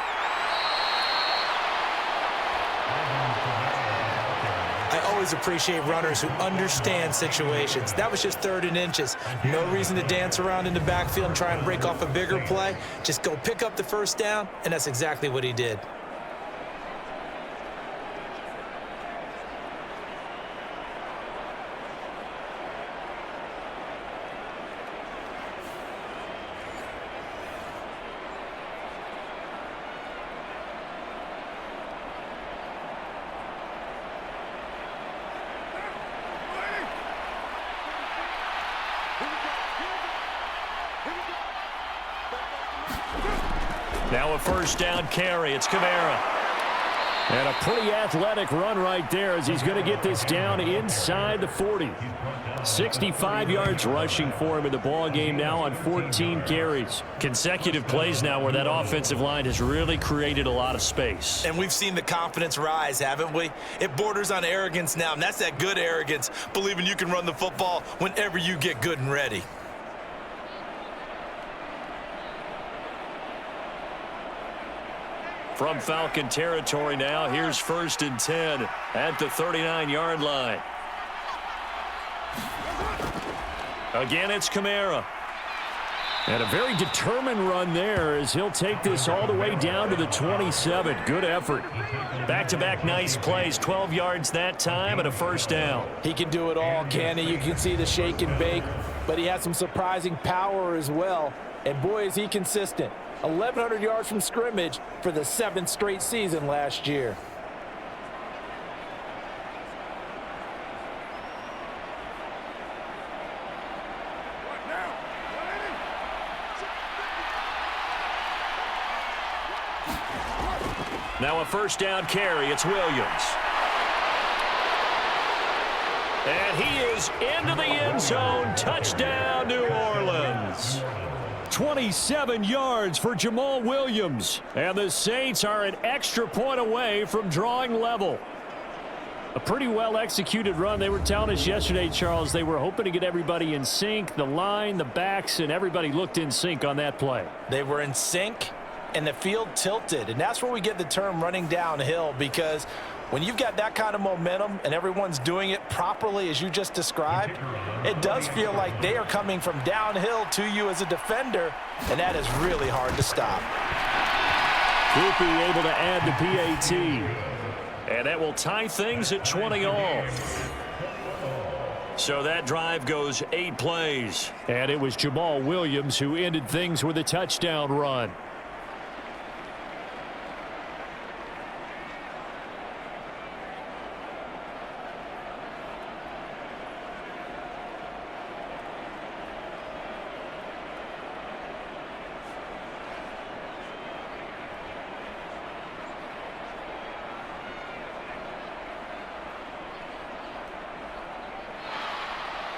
I always appreciate runners who understand situations. That was just 3rd and inches. No reason to dance around in the backfield and try and break off a bigger play. Just go pick up the first down, and that's exactly what he did. Now a first down carry. It's Kamara. And a pretty athletic run right there as he's going to get this down inside the 40. 65 yards rushing for him in the ball game now on 14 carries. Consecutive plays now where that offensive line has really created a lot of space. And we've seen the confidence rise, haven't we? It borders on arrogance now, and that's that good arrogance, believing you can run the football whenever you get good and ready. From Falcon territory now, here's 1st and 10 at the 39-yard line. Again, it's Kamara. And a very determined run there as he'll take this all the way down to the 27. Good effort. Back-to-back nice plays, 12 yards that time and a first down. He can do it all, can he? You can see the shake and bake, but he has some surprising power as well. And boy, is he consistent. 1,100 yards from scrimmage for the 7th straight season last year. Now a first down carry. It's Williams. And he is into the end zone. Touchdown, New Orleans. 27 yards for Jamal Williams. And the Saints are an extra point away from drawing level. A pretty well-executed run. They were telling us yesterday, Charles, they were hoping to get everybody in sync. The line, the backs, and everybody looked in sync on that play. They were in sync, and the field tilted. And that's where we get the term running downhill, because when you've got that kind of momentum and everyone's doing it properly as you just described, it does feel like they are coming from downhill to you as a defender, and that is really hard to stop. Groupie able to add the PAT. And that will tie things at 20 all. So that drive goes 8 plays. And it was Jamal Williams who ended things with a touchdown run.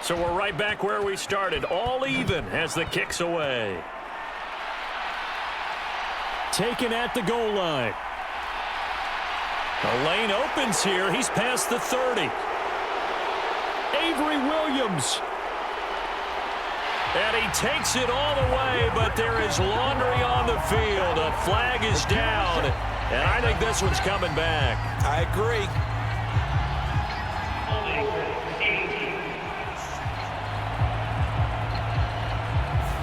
So we're right back where we started, all even as the kick's away. Taken at the goal line. The lane opens here. He's past the 30. Avery Williams. And he takes it all the way, but there is laundry on the field. A flag is down, and I think this one's coming back. I agree.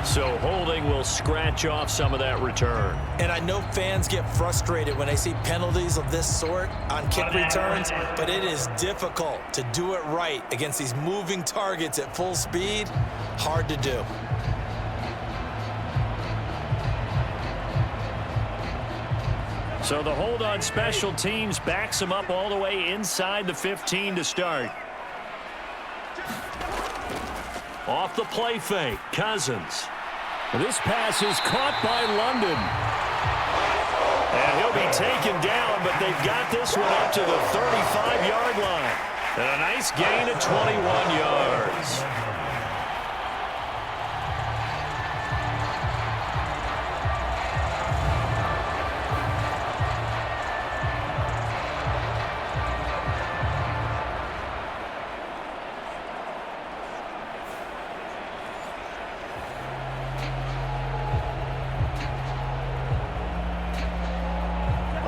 So holding will scratch off some of that return. And I know fans get frustrated when they see penalties of this sort on kick returns, but it is difficult to do it right against these moving targets at full speed. Hard to do. So the hold on special teams backs him up all the way inside the 15 to start. Off the play fake, Cousins. This pass is caught by London. And he'll be taken down, but they've got this one up to the 35-yard line. And a nice gain of 21 yards.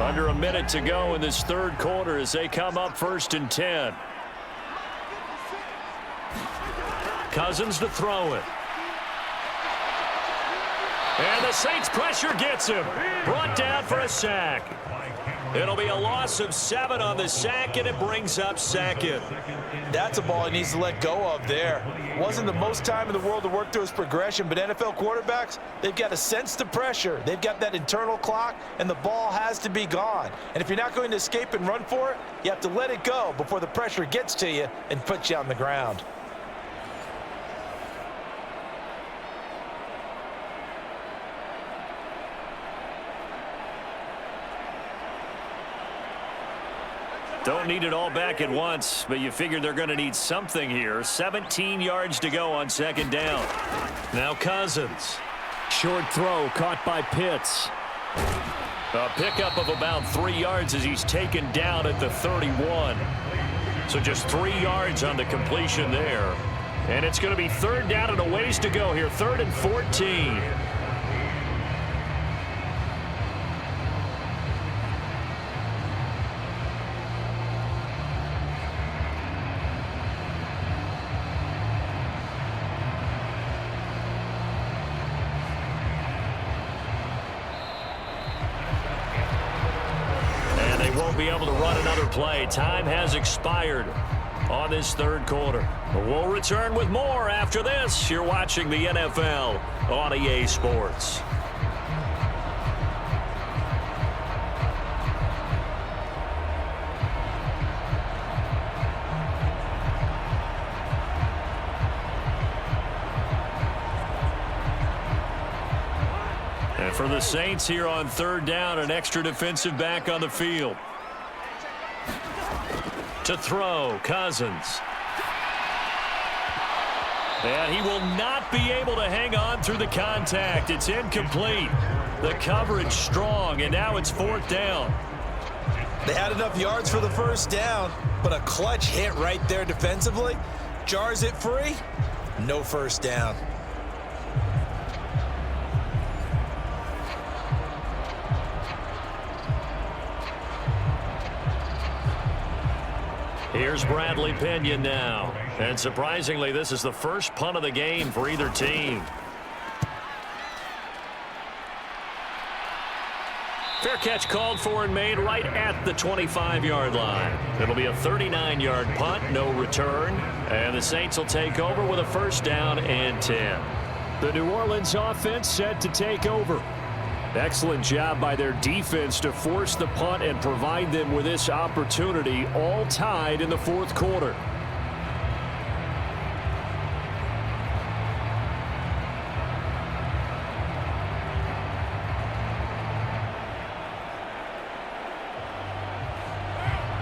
Under a minute to go in this third quarter as they come up 1st and 10. Cousins to throw it. And the Saints pressure gets him. Brought down for a sack. It'll be a loss of 7 on the sack, and it brings up 2nd. That's a ball he needs to let go of there. Wasn't the most time in the world to work through his progression, but NFL quarterbacks, they've got to sense the pressure. They've got that internal clock, and the ball has to be gone. And if you're not going to escape and run for it, you have to let it go before the pressure gets to you and puts you on the ground. Don't need it all back at once, but you figure they're going to need something here. 17 yards to go on 2nd down. Now Cousins. Short throw caught by Pitts. A pickup of about 3 yards as he's taken down at the 31. So just 3 yards on the completion there. And it's going to be 3rd down and a ways to go here. 3rd and 14. Be able to run another play. Time has expired on this third quarter. We'll return with more after this. You're watching the NFL on EA Sports. And for the Saints here on 3rd down, an extra defensive back on the field. To throw, Cousins. And he will not be able to hang on through the contact. It's incomplete. The coverage strong, and now it's 4th down. They had enough yards for the 1st down, but a clutch hit right there defensively. Jars it free. No 1st down. Here's Bradley Pinion now. And surprisingly, this is the first punt of the game for either team. Fair catch called for and made right at the 25-yard line. It'll be a 39-yard punt, no return. And the Saints will take over with a 1st down and 10. The New Orleans offense set to take over. Excellent job by their defense to force the punt and provide them with this opportunity, all tied in the 4th quarter.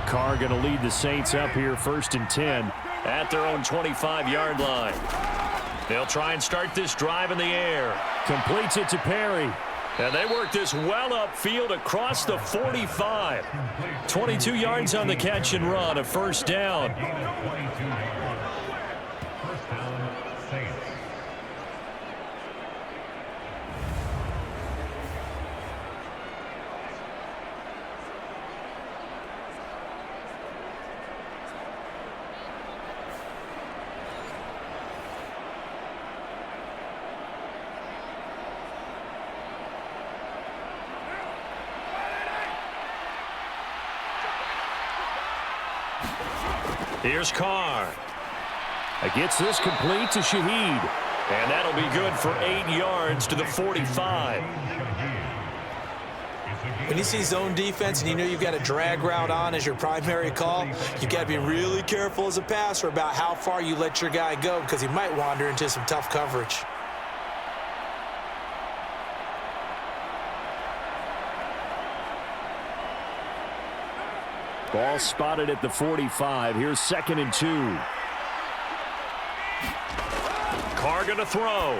Carr going to lead the Saints up here 1st and 10 at their own 25-yard line. They'll try and start this drive in the air. Completes it to Perry. And they work this well upfield across the 45. 22 yards on the catch and run, a 1st down. Here's Carr. Gets this complete to Shaheed. And that'll be good for 8 yards to the 45. When you see zone defense and you know you've got a drag route on as your primary call, you got to be really careful as a passer about how far you let your guy go because he might wander into some tough coverage. Ball spotted at the 45. Here's 2nd and 2. Carr going to throw.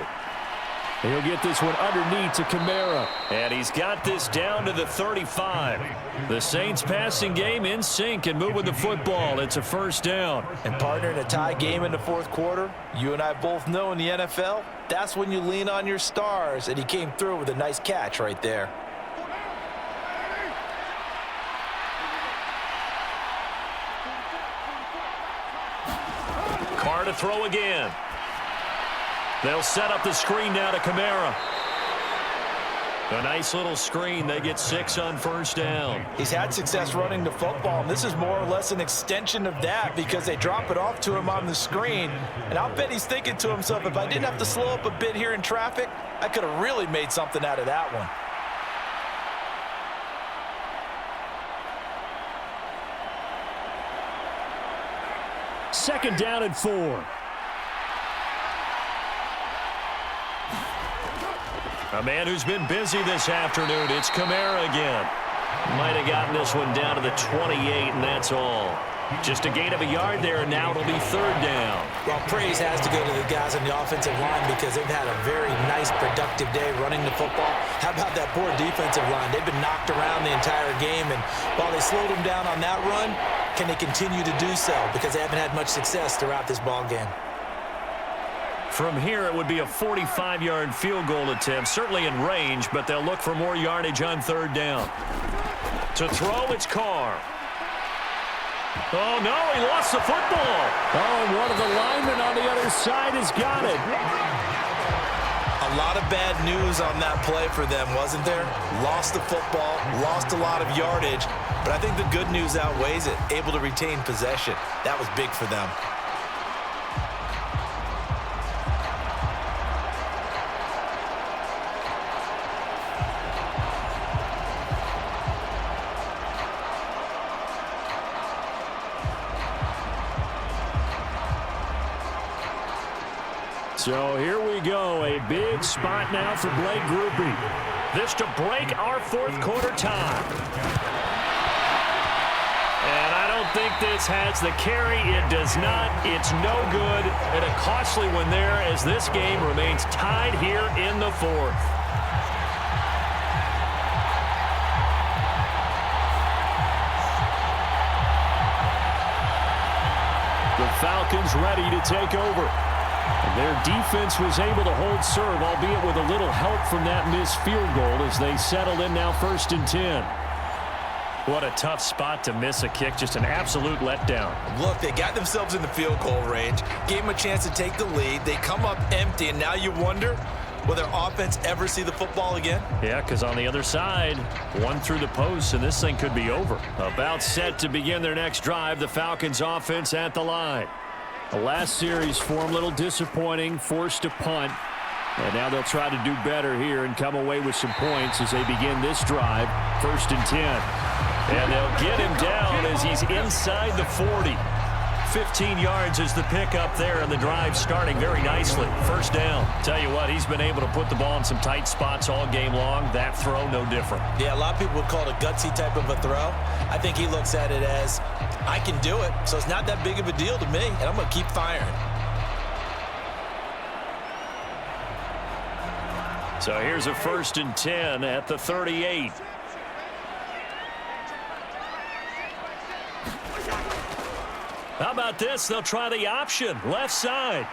He'll get this one underneath to Kamara. And he's got this down to the 35. The Saints passing game in sync and moving the football. It's a 1st down. And partner, in a tie game in the 4th quarter, you and I both know in the NFL, that's when you lean on your stars. And he came through with a nice catch right there. Carr to throw again. They'll set up the screen now to Kamara. A nice little screen. They get 6 on first down. He's had success running the football, and this is more or less an extension of that because they drop it off to him on the screen. And I'll bet he's thinking to himself, if I didn't have to slow up a bit here in traffic, I could have really made something out of that one. Second down and 4. A man who's been busy this afternoon. It's Kamara again. Might have gotten this one down to the 28, and that's all. Just a gain of a yard there, and now it'll be third down. Well, praise has to go to the guys on the offensive line because they've had a very nice, productive day running the football. How about that poor defensive line? They've been knocked around the entire game, and while they slowed them down on that run, can they continue to do so? Because they haven't had much success throughout this ball game. From here, it would be a 45-yard field goal attempt, certainly in range, but they'll look for more yardage on third down. To throw, it's Carr. Oh, no, he lost the football. Oh, and one of the linemen on the other side has got it. A lot of bad news on that play for them, wasn't there? Lost the football, lost a lot of yardage, but I think the good news outweighs it. Able to retain possession. That was big for them. So here we go, a big spot now for Blake Grupe. This to break our fourth quarter tie. And I don't think this has the carry. It does not. It's no good. And a costly one there as this game remains tied here in the fourth. The Falcons ready to take over. And their defense was able to hold serve, albeit with a little help from that missed field goal as they settled in now 1st and 10. What a tough spot to miss a kick. Just an absolute letdown. Look, they got themselves in the field goal range, gave them a chance to take the lead. They come up empty, and now you wonder, will their offense ever see the football again? Yeah, because on the other side, one through the post, and this thing could be over. About set to begin their next drive, the Falcons offense at the line. The last series for them, a little disappointing, forced to punt. And now they'll try to do better here and come away with some points as they begin this drive, 1st and 10. And they'll get him down as he's inside the 40. 15 yards is the pickup there, and the drive starting very nicely. First down. Tell you what, he's been able to put the ball in some tight spots all game long. That throw, no different. Yeah, a lot of people would call it a gutsy type of a throw. I think he looks at it as, I can do it, so it's not that big of a deal to me, and I'm going to keep firing. So here's a 1st and 10 at the 38. How about this? They'll try the option, left side.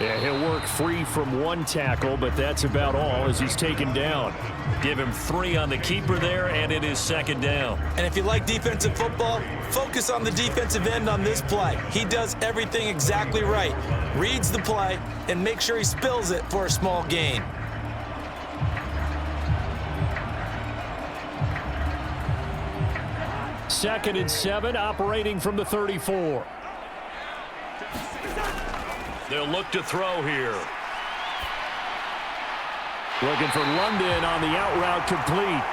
Yeah, he'll work free from one tackle, but that's about all as he's taken down. Give him 3 on the keeper there, and it is 2nd down. And if you like defensive football, focus on the defensive end on this play. He does everything exactly right. Reads the play and make sure he spills it for a small gain. Second and 7, operating from the 34. They'll look to throw here. Looking for London on the out route complete.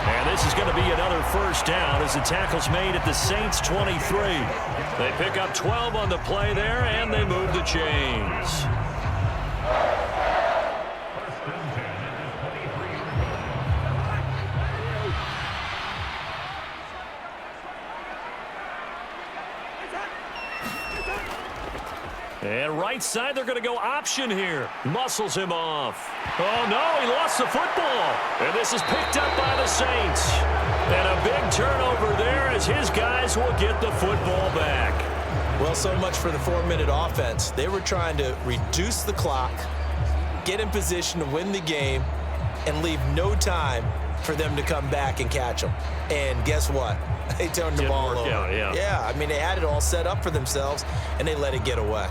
And this is going to be another first down as the tackle's made at the Saints 23. They pick up 12 on the play there, and they move the chains. And right side, they're going to go option here. Muscles him off. Oh, no, he lost the football. And this is picked up by the Saints. And a big turnover there as his guys will get the football back. Well, so much for the 4-minute offense. They were trying to reduce the clock, get in position to win the game, and leave no time for them to come back and catch them. And guess what? They turned the ball over. Yeah, I mean, they had it all set up for themselves, and they let it get away.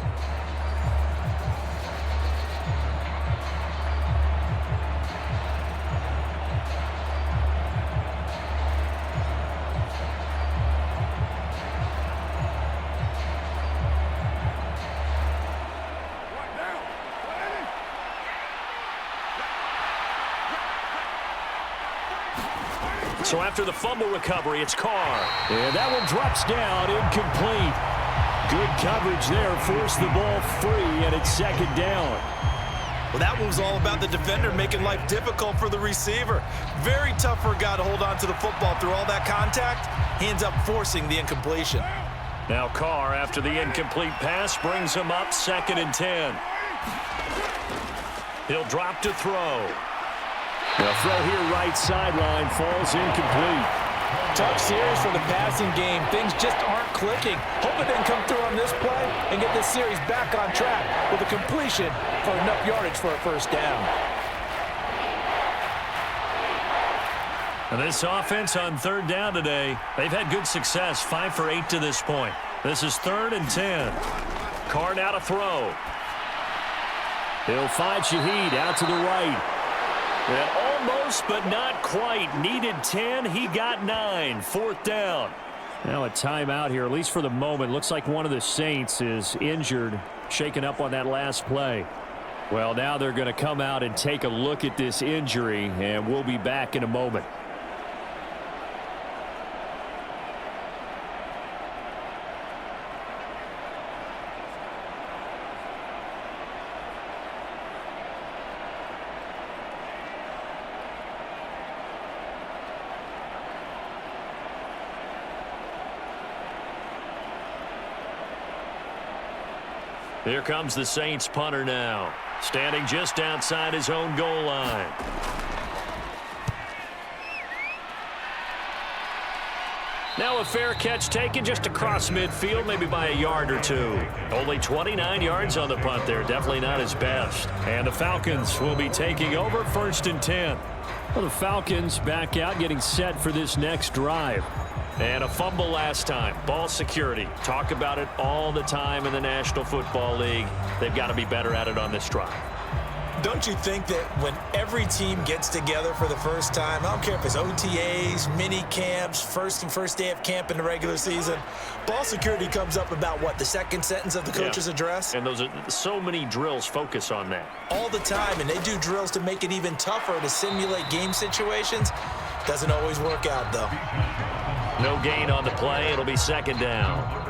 So after the fumble recovery, it's Carr. And that one drops down, incomplete. Good coverage there, forced the ball free, and it's second down. Well, that one was all about the defender making life difficult for the receiver. Very tough for a guy to hold on to the football through all that contact. He ends up forcing the incompletion. Now Carr, after the incomplete pass, brings him up 2nd and 10. He'll drop to throw. The throw here right sideline falls incomplete. Tough series for the passing game. Things just aren't clicking. Hope it didn't come through on this play and get this series back on track with a completion for enough yardage for a first down. And this offense on 3rd down today, they've had good success, 5 for 8 to this point. This is 3rd and 10. Carr now to throw. He'll find Shaheed out to the right. And almost, but not quite. Needed 10. He got 9. 4th down. Now a timeout here, at least for the moment. Looks like one of the Saints is injured, shaken up on that last play. Well, now they're going to come out and take a look at this injury, and we'll be back in a moment. Here comes the Saints punter now, standing just outside his own goal line. Now a fair catch taken just across midfield, maybe by a yard or two. Only 29 yards on the punt there, definitely not his best. And the Falcons will be taking over 1st and 10. Well, the Falcons back out, getting set for this next drive. And a fumble last time. Ball security. Talk about it all the time in the National Football League. They've got to be better at it on this drive. Don't you think that when every team gets together for the first time, I don't care if it's OTAs, mini camps, first day of camp in the regular season, ball security comes up about what, the second sentence of the coach's address? And those are so many drills focus on that. All the time, and they do drills to make it even tougher to simulate game situations. Doesn't always work out, though. No gain on the play. It'll be 2nd down.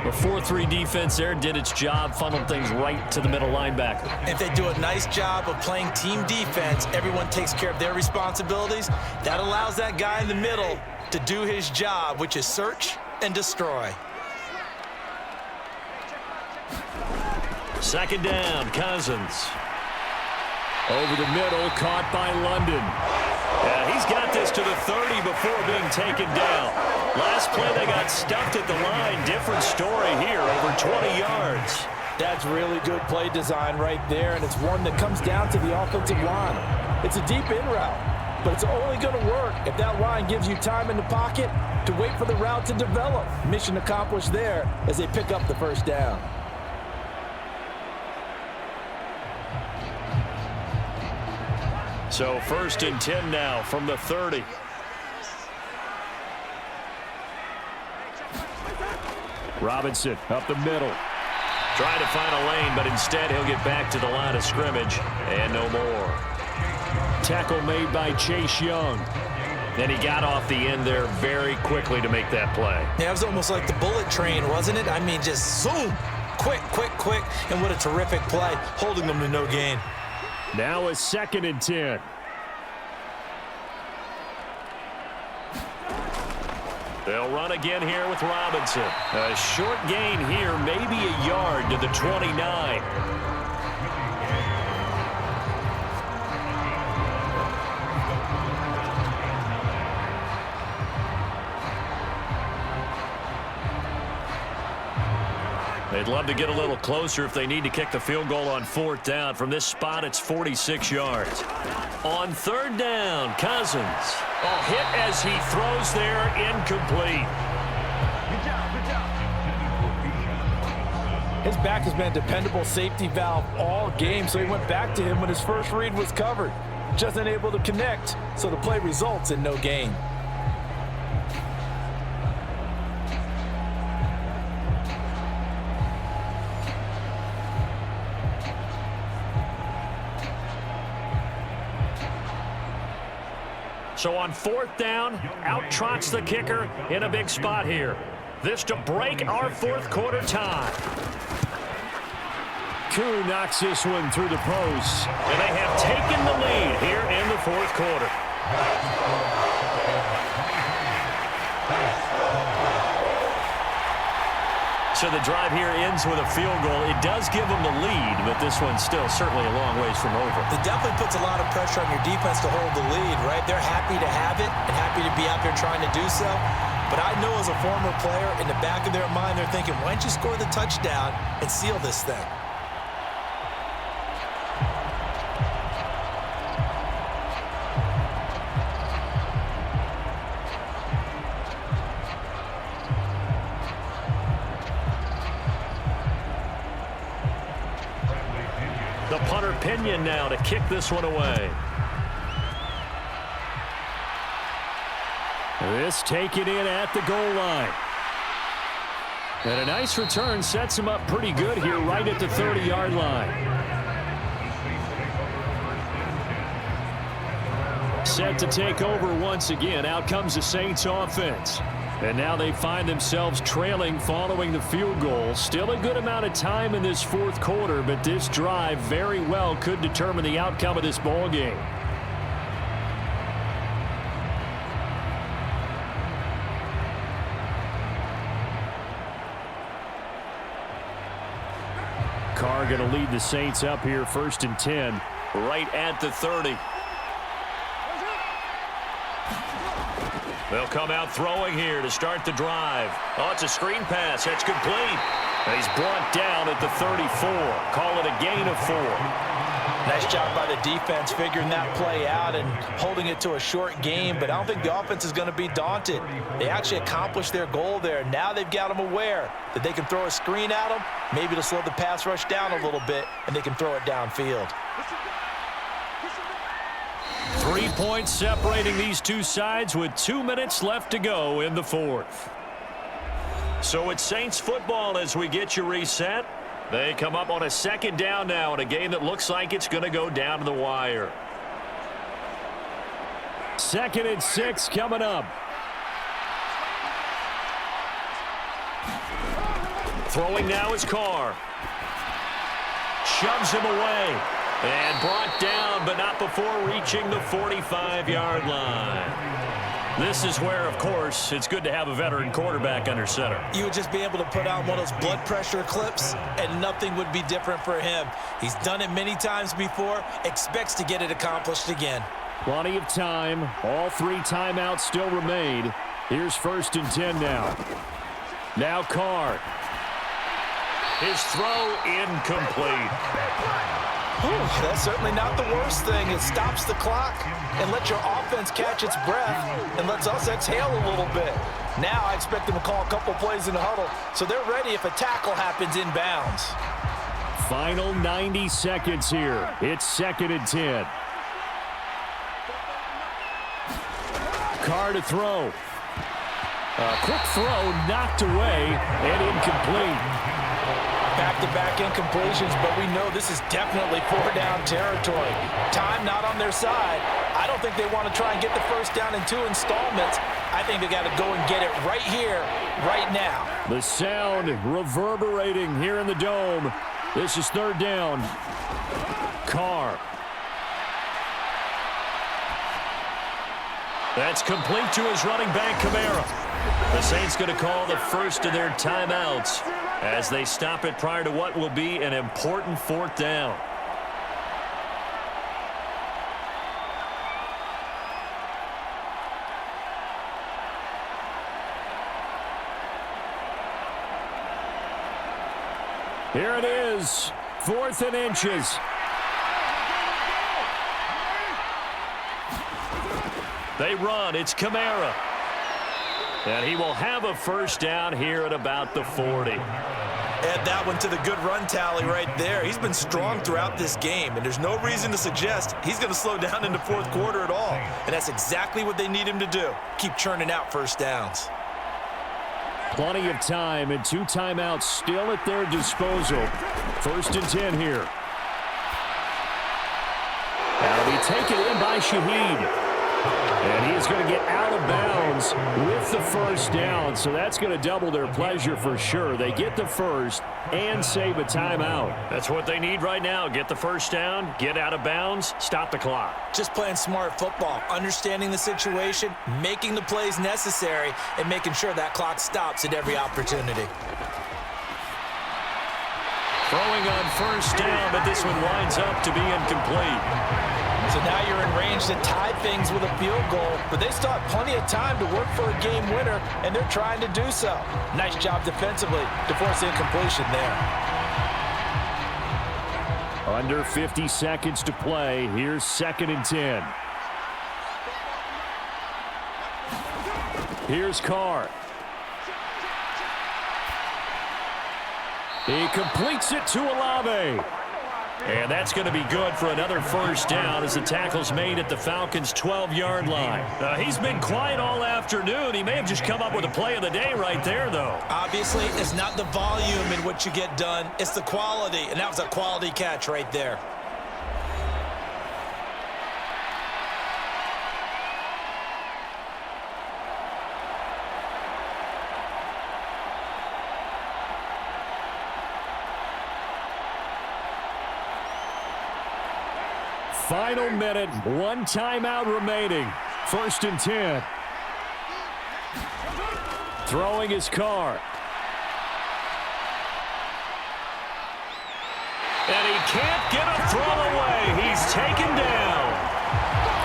The 4-3 defense there did its job, funneled things right to the middle linebacker. If they do a nice job of playing team defense, everyone takes care of their responsibilities. That allows that guy in the middle to do his job, which is search and destroy. 2nd down, Cousins. Over the middle, caught by London. He's got this to the 30 before being taken down. Last play, they got stuffed at the line. Different story here, over 20 yards. That's really good play design right there, and it's one that comes down to the offensive line. It's a deep in route, but it's only going to work if that line gives you time in the pocket to wait for the route to develop. Mission accomplished there as they pick up the 1st down. So 1st and 10 now from the 30. Robinson up the middle. Trying to find a lane, but instead he'll get back to the line of scrimmage. And no more. Tackle made by Chase Young. And he got off the end there very quickly to make that play. Yeah, it was almost like the bullet train, wasn't it? I mean, just zoom. Quick. And what a terrific play, holding them to no gain. Now a 2nd and 10. They'll run again here with Robinson. A short gain here, maybe a yard to the 29. They'd love to get a little closer if they need to kick the field goal on 4th down. From this spot, it's 46 yards. On 3rd down, Cousins. Hit as he throws there, incomplete. His back has been a dependable safety valve all game, so he went back to him when his first read was covered. Just unable to connect, so the play results in no gain. So on 4th down, out trots the kicker in a big spot here. This to break our 4th quarter tie. Koo knocks this one through the post. And they have taken the lead here in the 4th quarter. So the drive here ends with a field goal. It does give them the lead, but this one's still certainly a long ways from over. It definitely puts a lot of pressure on your defense to hold the lead, right? They're happy to have it and happy to be out there trying to do so. But I know as a former player, in the back of their mind, they're thinking, why don't you score the touchdown and seal this thing? The punter Pinion now to kick this one away. This taken in at the goal line. And a nice return sets him up pretty good here right at the 30-yard line. Set to take over once again. Out comes the Saints offense. And now they find themselves trailing following the field goal. Still a good amount of time in this 4th quarter, but this drive very well could determine the outcome of this ball game. Carr going to lead the Saints up here 1st and 10, right at the 30. They'll come out throwing here to start the drive. Oh, it's a screen pass. That's complete. And he's brought down at the 34. Call it a gain of 4. Nice job by the defense figuring that play out and holding it to a short game, but I don't think the offense is going to be daunted. They actually accomplished their goal there. Now they've got them aware that they can throw a screen at them, maybe to slow the pass rush down a little bit, and they can throw it downfield. 3 points separating these two sides with 2 minutes left to go in the 4th. So it's Saints football as we get you reset. They come up on a 2nd down now in a game that looks like it's going to go down to the wire. 2nd and 6 coming up. Throwing now is Carr. Shoves him away. And brought down, but not before reaching the 45-yard line. This is where, of course, it's good to have a veteran quarterback under center. You would just be able to put on one of those blood pressure clips, and nothing would be different for him. He's done it many times before, expects to get it accomplished again. Plenty of time. All 3 timeouts still remain. Here's 1st and 10 now. Now Carr. His throw incomplete. That's certainly not the worst thing. It stops the clock and lets your offense catch its breath and lets us exhale a little bit. Now I expect them to call a couple plays in the huddle, so they're ready if a tackle happens inbounds. Final 90 seconds here. It's 2nd and 10. Carr to throw. A quick throw knocked away and incomplete. Back-to-back incompletions, but we know this is definitely 4-down territory. Time not on their side. I don't think they want to try and get the 1st down in 2 installments. I think they got to go and get it right here, right now. The sound reverberating here in the dome. This is 3rd down. Carr. That's complete to his running back, Kamara. The Saints going to call the first of their timeouts as they stop it prior to what will be an important 4th down. Here it is, 4th and inches. They run. It's Kamara. And he will have a first down here at about the 40. Add that one to the good run tally right there. He's been strong throughout this game, and there's no reason to suggest he's going to slow down in the fourth quarter at all. And that's exactly what they need him to do. Keep churning out first downs. Plenty of time and 2 timeouts still at their disposal. 1st and 10 here. That'll be taken in by Shaheed. And he is going to get out of bounds with the first down, so that's going to double their pleasure for sure. They get the first and save a timeout. That's what they need right now. Get the first down, get out of bounds, stop the clock. Just playing smart football, understanding the situation, making the plays necessary, and making sure that clock stops at every opportunity. Throwing on first down, but this one winds up to be incomplete. So now you're in range to tie things with a field goal, but they still have plenty of time to work for a game winner, and they're trying to do so. Nice job defensively to force incompletion there. Under 50 seconds to play. Here's 2nd and 10. Here's Carr. He completes it to Olave. And that's going to be good for another first down as the tackle's made at the Falcons' 12-yard line. He's been quiet all afternoon. He may have just come up with a play of the day right there, though. Obviously, it's not the volume in what you get done. It's the quality, and that was a quality catch right there. Final minute, 1 timeout remaining. 1st and 10. Throwing his Carr. And he can't get a throw away. He's taken down.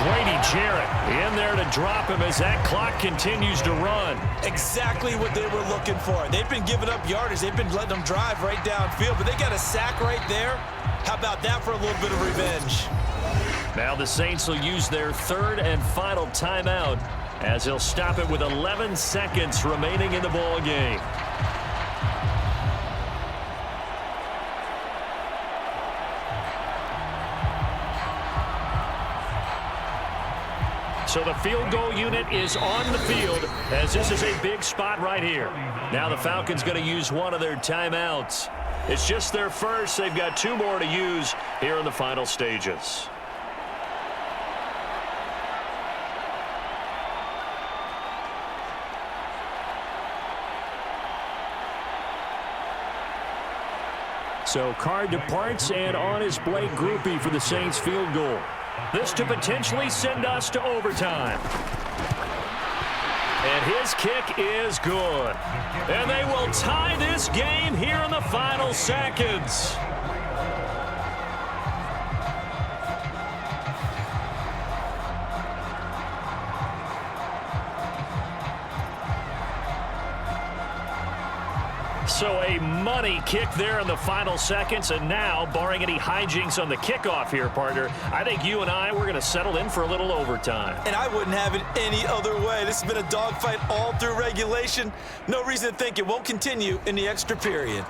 Grady Jarrett in there to drop him as that clock continues to run. Exactly what they were looking for. They've been giving up yardage. They've been letting them drive right downfield, but they got a sack right there. How about that for a little bit of revenge? Now the Saints will use their 3rd and final timeout as they'll stop it with 11 seconds remaining in the ball game. So the field goal unit is on the field as this is a big spot right here. Now the Falcons going to use one of their timeouts. It's just their first. They've got 2 more to use here in the final stages. So Carr departs and on is Blake Groupie for the Saints field goal. This to potentially send us to overtime. And his kick is good. And they will tie this game here in the final seconds. So a money kick there in the final seconds, and now, barring any hijinks on the kickoff here, partner, I think you and I, we're going to settle in for a little overtime. And I wouldn't have it any other way. This has been a dogfight all through regulation. No reason to think it won't continue in the extra period.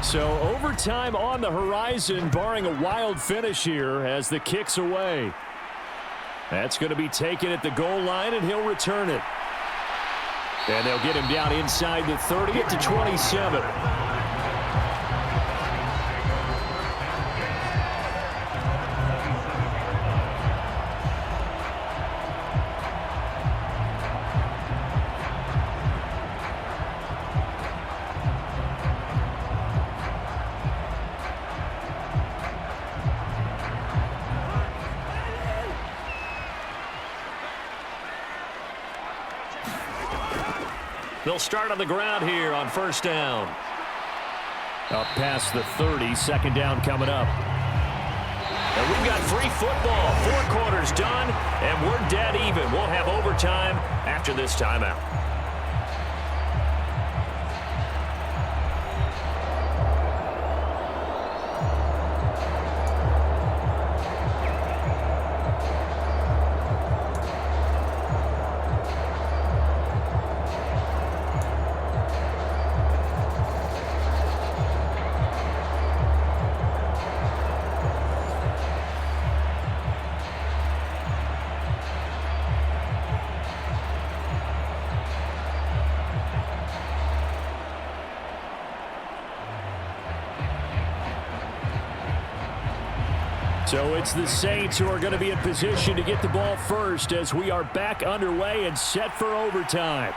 So overtime on the horizon, barring a wild finish here as the kick's away. That's going to be taken at the goal line, and he'll return it. And they'll get him down inside the 30 at the 27. They'll start on the ground here on first down. Up past the 30, second down coming up. And we've got free football. 4 quarters done, and we're dead even. We'll have overtime after this timeout. So it's the Saints who are going to be in position to get the ball first as we are back underway and set for overtime.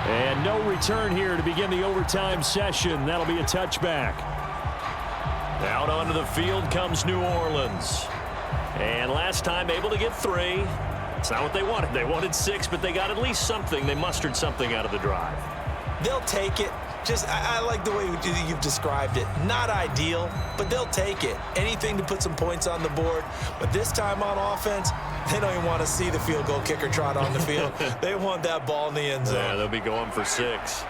And no return here to begin the overtime session. That'll be a touchback. Out onto the field comes New Orleans. And last time able to get 3. It's not what they wanted. They wanted 6, but they got at least something. They mustered something out of the drive. They'll take it. I like the way you've described it. Not ideal, but they'll take it. Anything to put some points on the board. But this time on offense, they don't even want to see the field goal kicker trot on the field. They want that ball in the end zone. Yeah, they'll be going for 6.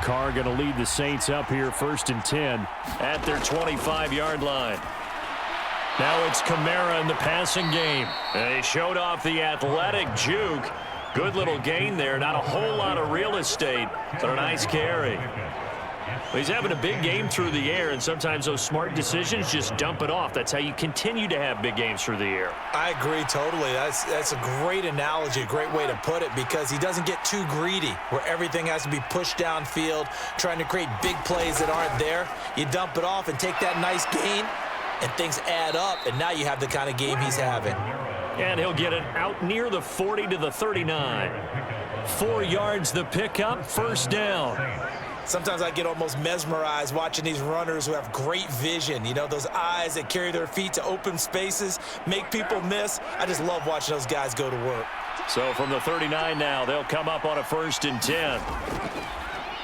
Carr going to lead the Saints up here 1st and 10 at their 25-yard line. Now it's Kamara in the passing game. And he showed off the athletic juke. Good little gain there. Not a whole lot of real estate, but a nice carry. He's having a big game through the air, and sometimes those smart decisions just dump it off. That's how you continue to have big games through the air. I agree totally. That's a great analogy, a great way to put it, because he doesn't get too greedy where everything has to be pushed downfield, trying to create big plays that aren't there. You dump it off and take that nice gain, and things add up, and now you have the kind of game he's having. And he'll get it out near the 40 to the 39. 4 yards the pickup, 1st down. Sometimes I get almost mesmerized watching these runners who have great vision. You know, those eyes that carry their feet to open spaces, make people miss. I just love watching those guys go to work. So from the 39 now, they'll come up on a 1st and 10.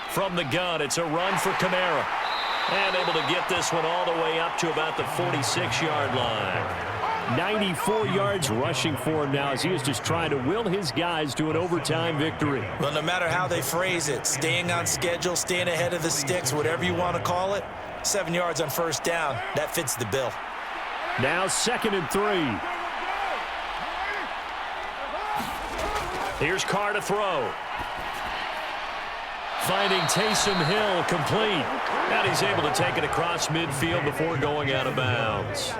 From the gun, it's a run for Kamara. And able to get this one all the way up to about the 46-yard line. 94 yards rushing for him now as he is just trying to will his guys to an overtime victory. Well, no matter how they phrase it, staying on schedule, staying ahead of the sticks, whatever you want to call it, 7 yards on 1st down, that fits the bill. Now 2nd and 3. Here's Carr to throw. Finding Taysom Hill complete. And he's able to take it across midfield before going out of bounds.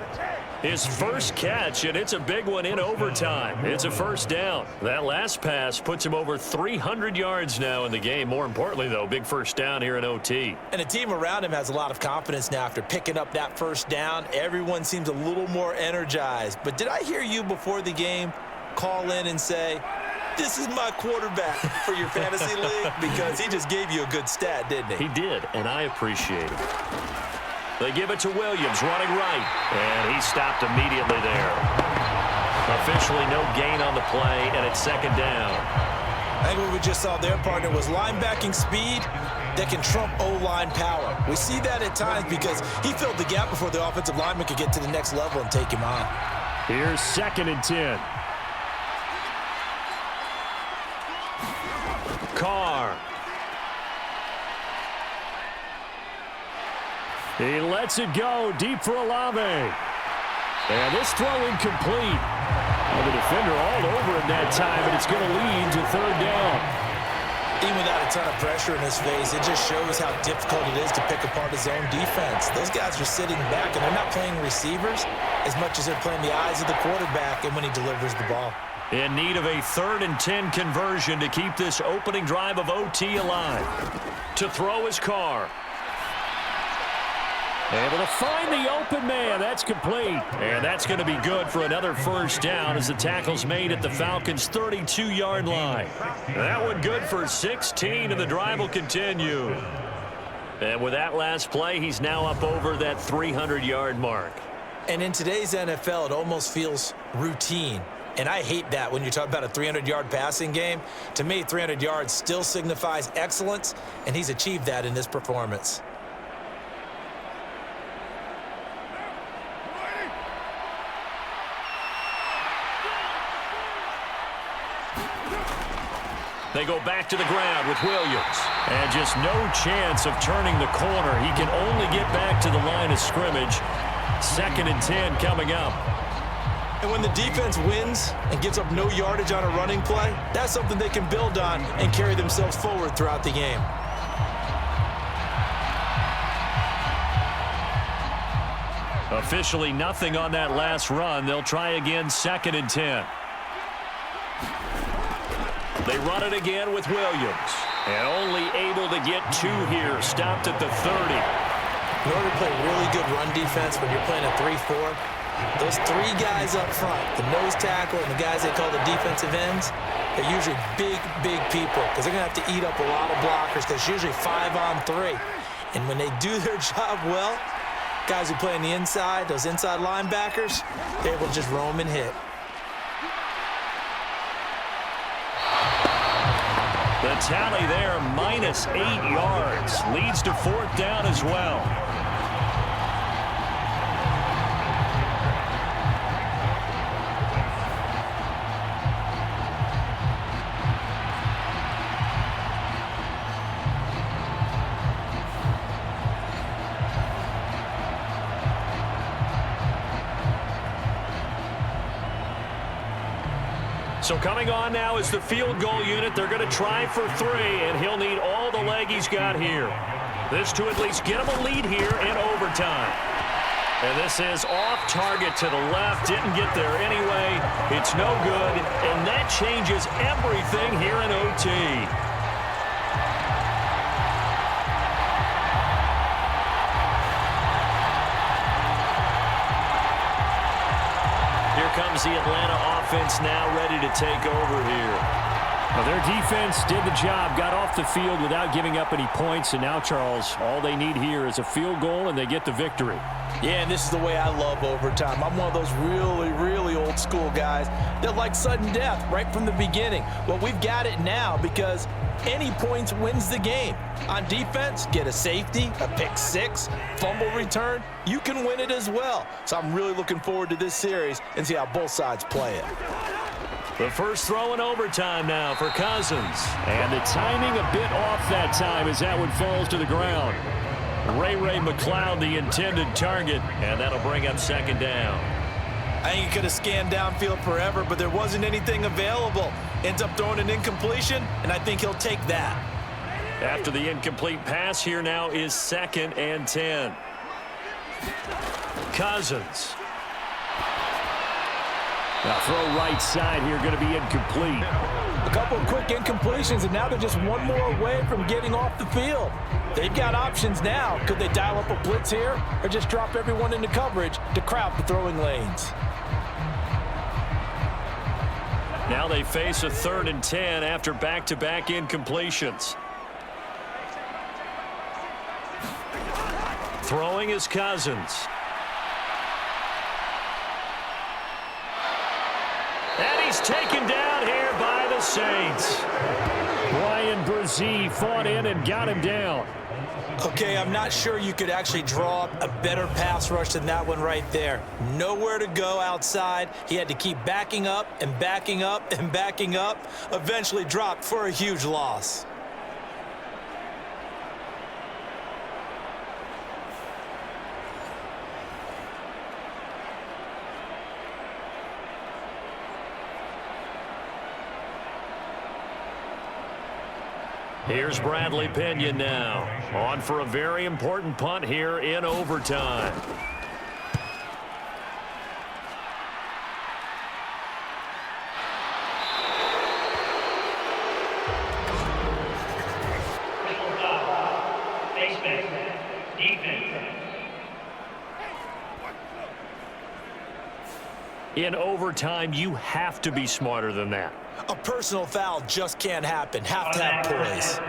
His first catch, and it's a big one in overtime. It's a 1st down. That last pass puts him over 300 yards now in the game. More importantly, though, big 1st down here in OT. And the team around him has a lot of confidence now after picking up that 1st down. Everyone seems a little more energized. But did I hear you before the game call in and say, this is my quarterback for your fantasy league? Because he just gave you a good stat, didn't he? He did, and I appreciate it. They give it to Williams, running right, and he stopped immediately there. Officially no gain on the play, and it's 2nd down. I think what we just saw there, partner, was linebacking speed that can trump O-line power. We see that at times because he filled the gap before the offensive lineman could get to the next level and take him on. Here's 2nd and 10. Carr. He lets it go deep for Olave. And this throw incomplete. Well, the defender all over him that time, but it's going to lead to 3rd down. Even without a ton of pressure in his face, it just shows how difficult it is to pick apart his own defense. Those guys are sitting back, and they're not playing receivers as much as they're playing the eyes of the quarterback and when he delivers the ball. In need of a 3rd and 10 conversion to keep this opening drive of OT alive. To throw his Carr. Able to find the open man. That's complete. And that's going to be good for another 1st down as the tackle's made at the Falcons' 32-yard line. That one good for 16, and the drive will continue. And with that last play, he's now up over that 300-yard mark. And in today's NFL, it almost feels routine. And I hate that when you talk about a 300-yard passing game. To me, 300 yards still signifies excellence, and he's achieved that in this performance. They go back to the ground with Williams. And just no chance of turning the corner. He can only get back to the line of scrimmage. 2nd and 10 coming up. And when the defense wins and gives up no yardage on a running play, that's something they can build on and carry themselves forward throughout the game. Officially nothing on that last run. They'll try again 2nd and 10. They run it again with Williams. And only able to get 2 here. Stopped at the 30. In order to play really good run defense when you're playing a 3-4, those 3 guys up front, the nose tackle and the guys they call the defensive ends, they're usually big, big people because they're going to have to eat up a lot of blockers because it's usually 5-on-3. And when they do their job well, guys who play on the inside, those inside linebackers, they're able to just roam and hit. The tally there, minus 8 yards. Leads to 4th down as well. So coming on now is the field goal unit. They're going to try for 3, and he'll need all the leg he's got here. This to at least get him a lead here in overtime. And this is off target to the left. Didn't get there anyway. It's no good, and that changes everything here in OT. Comes the Atlanta offense now ready to take over here. Well, their defense did the job, got off the field without giving up any points, and now, Charles, all they need here is a field goal, and they get the victory. Yeah, and this is the way I love overtime. I'm one of those really, really old school guys that like sudden death right from the beginning. Well, we've got it now because any points wins the game. On defense, get a safety, a pick 6, fumble return, you can win it as well. So I'm really looking forward to this series and see how both sides play it. The first throw in overtime now for Cousins. And the timing a bit off that time as that one falls to the ground. Ray McLeod, the intended target, and that'll bring up 2nd down. I think he could have scanned downfield forever, but there wasn't anything available. Ends up throwing an incompletion, and I think he'll take that. After the incomplete pass, here now is 2nd and 10. Cousins. Now throw right side here, going to be incomplete. A couple of quick incompletions, and now they're just one more away from getting off the field. They've got options now. Could they dial up a blitz here or just drop everyone into coverage to crowd the throwing lanes? Now they face a 3rd and 10 after back-to-back incompletions. Throwing is Cousins. And he's taken down here by the Saints. Ryan Brzee fought in and got him down. Okay, I'm not sure you could actually draw up a better pass rush than that one right there. Nowhere to go outside. He had to keep backing up and backing up and backing up. Eventually dropped for a huge loss. Here's Bradley Pinion now. On for a very important punt here in overtime. In overtime, you have to be smarter than that. A personal foul just can't happen. Have to have poise.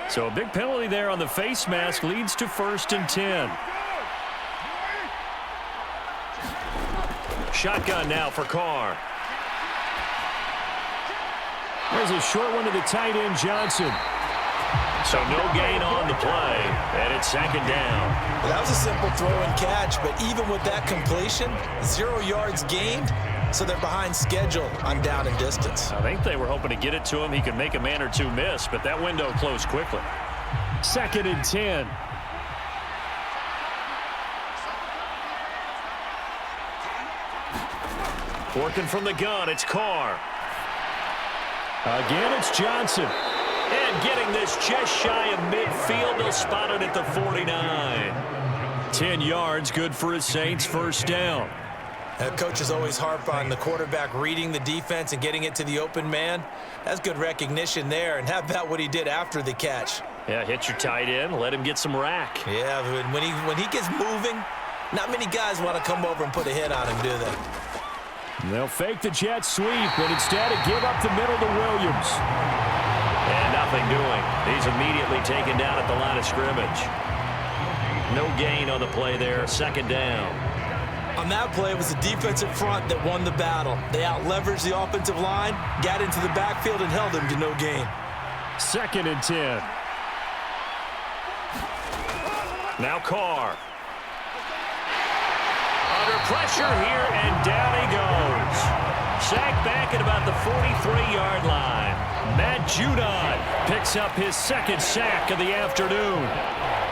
So a big penalty there on the face mask leads to 1st and 10. Shotgun now for Carr. There's a short one to the tight end, Johnson. So no gain on the play, and it's second down. Well, that was a simple throw and catch, but even with that completion, 0 yards gained, so they're behind schedule on down and distance. I think they were hoping to get it to him. He could make a man or two miss, but that window closed quickly. Second and 10. Working from the gun, it's Carr. Again, it's Johnson. And getting this just shy of midfield. They'll spot it at the 49. 10 yards, good for his Saints, first down. Coaches always harp on the quarterback reading the defense and getting it to the open man. That's good recognition there. And how about what he did after the catch? Yeah, hit your tight end, let him get some rack. Yeah, when he gets moving, not many guys want to come over and put a hit on him, do they? They'll fake the jet sweep, but instead give up the middle to Williams. And nothing doing. He's immediately taken down at the line of scrimmage. No gain on the play there, second down. On that play, it was the defensive front that won the battle. They out-leveraged the offensive line, got into the backfield, and held him to no gain. Second and 10. Now Carr. Under pressure here, and down he goes. Sacked back at about the 43-yard line. Matt Judon picks up his second sack of the afternoon.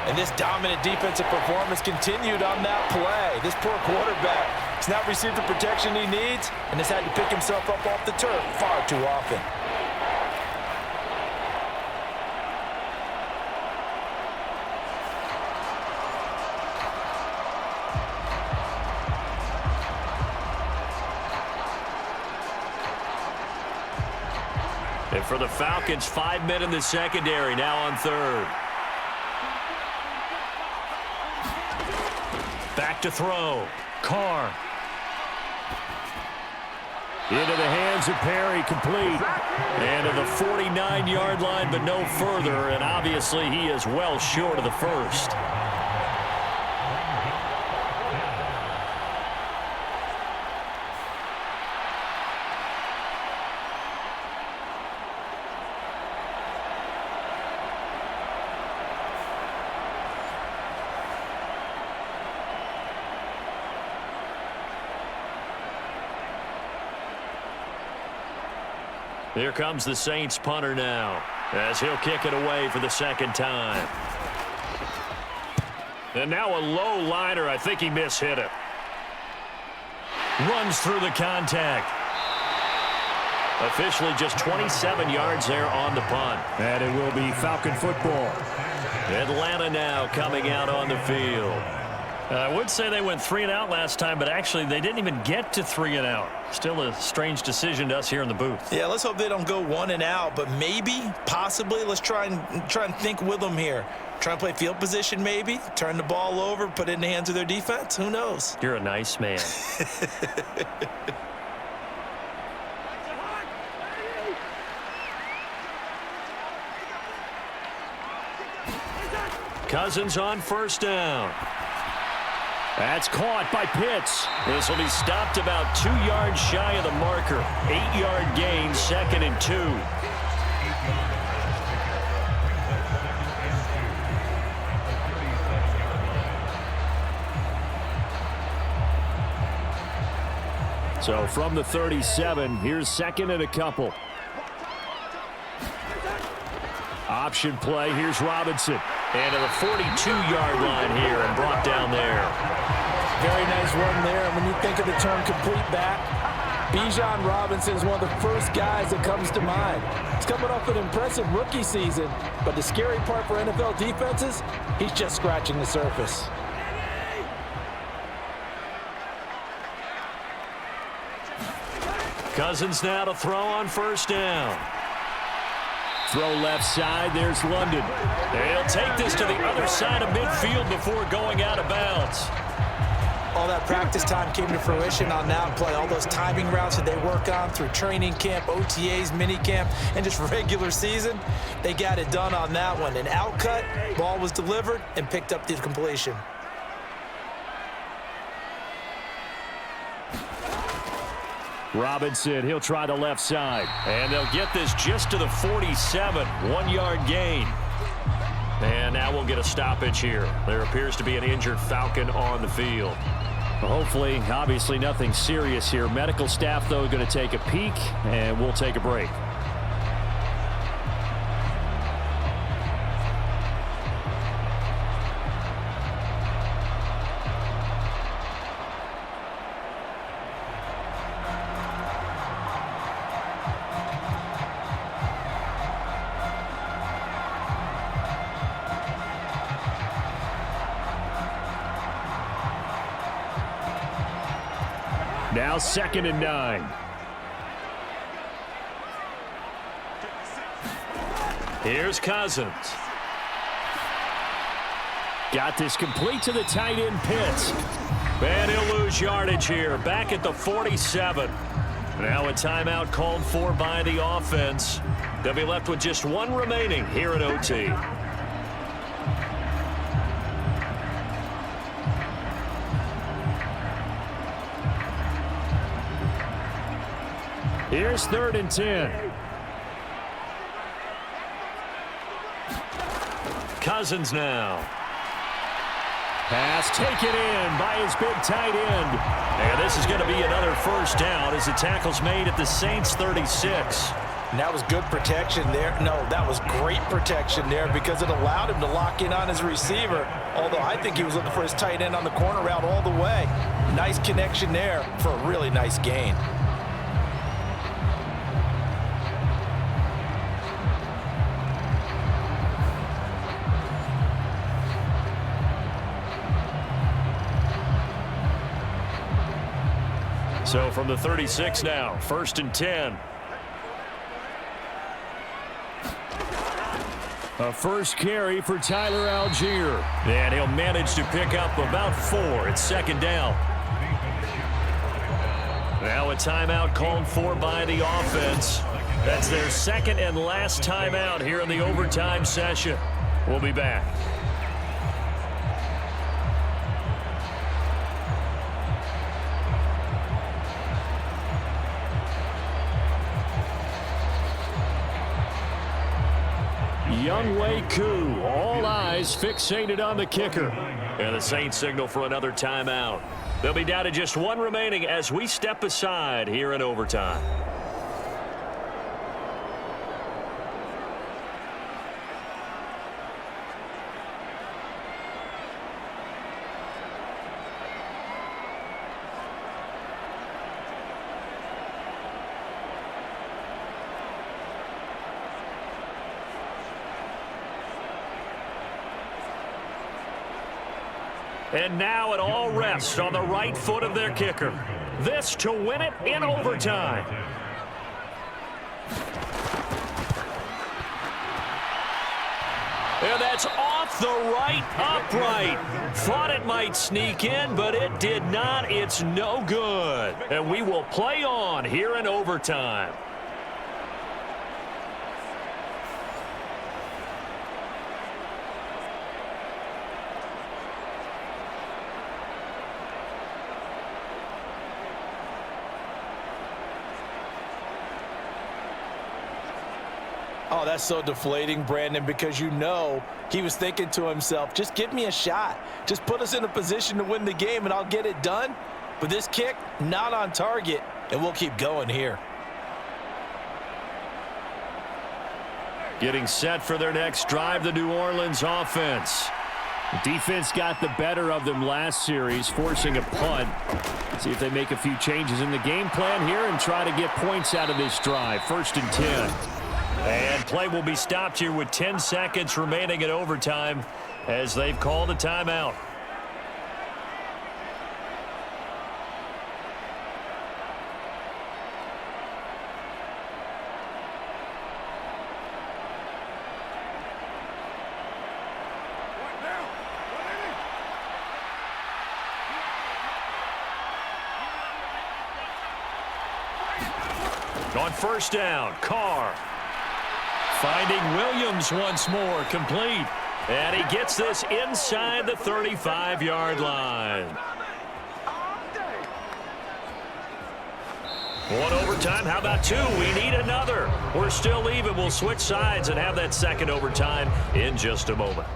And this dominant defensive performance continued on that play. This poor quarterback has not received the protection he needs and has had to pick himself up off the turf far too often. And for the Falcons, 5 men in the secondary, now on third. Back to throw. Carr. Into the hands of Perry, complete. And to the 49-yard line, but no further. And obviously, he is well short of the first. Here comes the Saints punter now, as he'll kick it away for the second time. And now a low liner. I think he mishit it. Runs through the contact. Officially just 27 yards there on the punt. And it will be Falcon football. Atlanta now coming out on the field. I would say they went 3 and out last time, but actually they didn't even get to 3 and out. Still a strange decision to us here in the booth. Yeah, let's hope they don't go 1 and out, but maybe, possibly, let's try and think with them here. Try and play field position maybe, turn the ball over, put it in the hands of their defense. Who knows? You're a nice man. Cousins on first down. That's caught by Pitts. This will be stopped about 2 yards shy of the marker. 8-yard gain, second and 2. So from the 37, here's second and a couple. Option play, here's Robinson. And to the 42-yard line here and brought down there. Very nice run there. And when you think of the term complete back, Bijan Robinson is one of the first guys that comes to mind. He's coming off an impressive rookie season, but the scary part for NFL defenses, he's just scratching the surface. Cousins now to throw on first down. Throw left side, there's London. They'll take this to the other side of midfield before going out of bounds. All that practice time came to fruition on that play. All those timing routes that they work on through training camp, OTAs, minicamp, and just regular season, they got it done on that one. An outcut, ball was delivered, and picked up the completion. Robinson, he'll try the left side. And they'll get this just to the 47, 1-yard gain. And now we'll get a stoppage here. There appears to be an injured Falcon on the field. Hopefully, obviously nothing serious here. Medical staff, though, going to take a peek, and we'll take a break. Now 2nd and 9. Here's Cousins. Got this complete to the tight end Pitts. And he'll lose yardage here. Back at the 47. Now a timeout called for by the offense. They'll be left with just one remaining here at OT. Here's 3rd and 10. Cousins now. Pass taken in by his big tight end. And this is going to be another first down as the tackle's made at the Saints' 36. And that was good protection there. No, that was great protection there because it allowed him to lock in on his receiver. Although I think he was looking for his tight end on the corner route all the way. Nice connection there for a really nice gain. So from the 36 now, 1st and 10. A first carry for Tyler Algier. And he'll manage to pick up about 4. It's 2nd down. Now a timeout called for by the offense. That's their 2nd and last timeout here in the overtime session. We'll be back. Younghoe Koo, all eyes fixated on the kicker. And the Saints signal for another timeout. They'll be down to just one remaining as we step aside here in overtime. And now it all rests on the right foot of their kicker. This to win it in overtime. And that's off the right upright. Thought it might sneak in, but it did not. It's no good. And we will play on here in overtime. Oh, that's so deflating, Brandon, because you know he was thinking to himself, just give me a shot. Just put us in a position to win the game and I'll get it done. But this kick, not on target, and we'll keep going here. Getting set for their next drive, the New Orleans offense. The defense got the better of them last series, forcing a punt. See if they make a few changes in the game plan here and try to get points out of this drive. 1st and 10. And play will be stopped here with 10 seconds remaining in overtime as they've called a timeout. On 1st down, Carr. Finding Williams once more, complete. And he gets this inside the 35-yard line. One overtime. How about two? We need another. We're still even. We'll switch sides and have that second overtime in just a moment.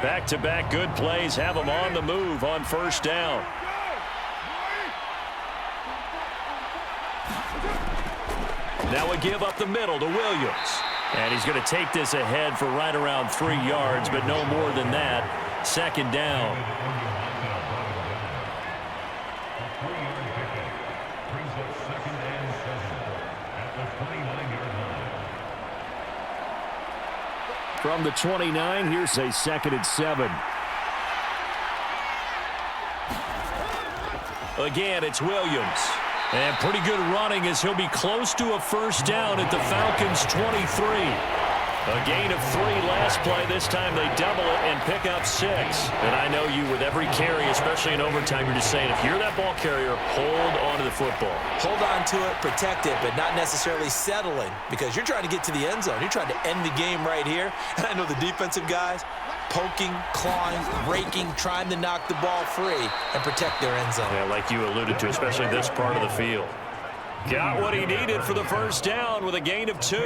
Back-to-back good plays have them on the move on first down. Now we give up the middle to Williams. And he's going to take this ahead for right around 3 yards, but no more than that. Second down. From the 29, here's a 2nd and 7. Again, it's Williams. And pretty good running as he'll be close to a first down at the Falcons' 23. A gain of 3 last play. This time they double it and pick up 6. And I know you with every carry, especially in overtime, you're just saying if you're that ball carrier, hold on to the football. Hold on to it, protect it, but not necessarily settling because you're trying to get to the end zone. You're trying to end the game right here. And I know the defensive guys poking, clawing, raking, trying to knock the ball free and protect their end zone. Yeah, like you alluded to, especially this part of the field. Got what he needed for the first down with a gain of 2.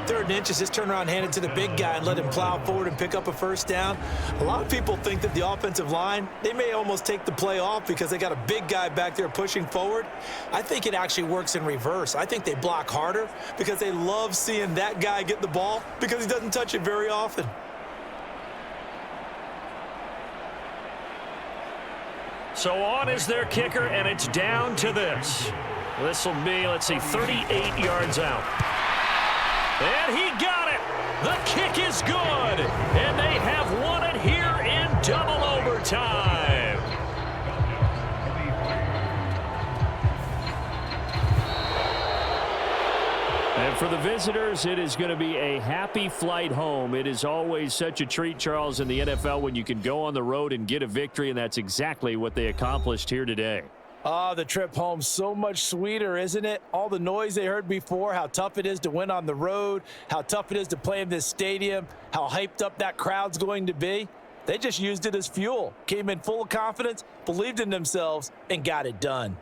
3rd and inches, just turn around, hand it to the big guy and let him plow forward and pick up a first down. A lot of people think that the offensive line, they may almost take the play off because they got a big guy back there pushing forward. I think it actually works in reverse. I think they block harder because they love seeing that guy get the ball because he doesn't touch it very often. So on is their kicker, and it's down to this. This will be, let's see, 38 yards out. And he got it. The kick is good. And they have won it here in double overtime. And for the visitors, it is going to be a happy flight home. It is always such a treat, Charles, in the NFL when you can go on the road and get a victory, and that's exactly what they accomplished here today. The trip home so much sweeter, isn't it? All the noise they heard before, how tough it is to win on the road, how tough it is to play in this stadium, how hyped up that crowd's going to be. They just used it as fuel, came in full of confidence, believed in themselves, and got it done.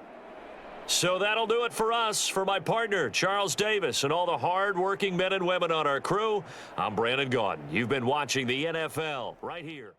So that'll do it for us. For my partner, Charles Davis, and all the hard-working men and women on our crew, I'm Brandon Gaudin. You've been watching the NFL right here.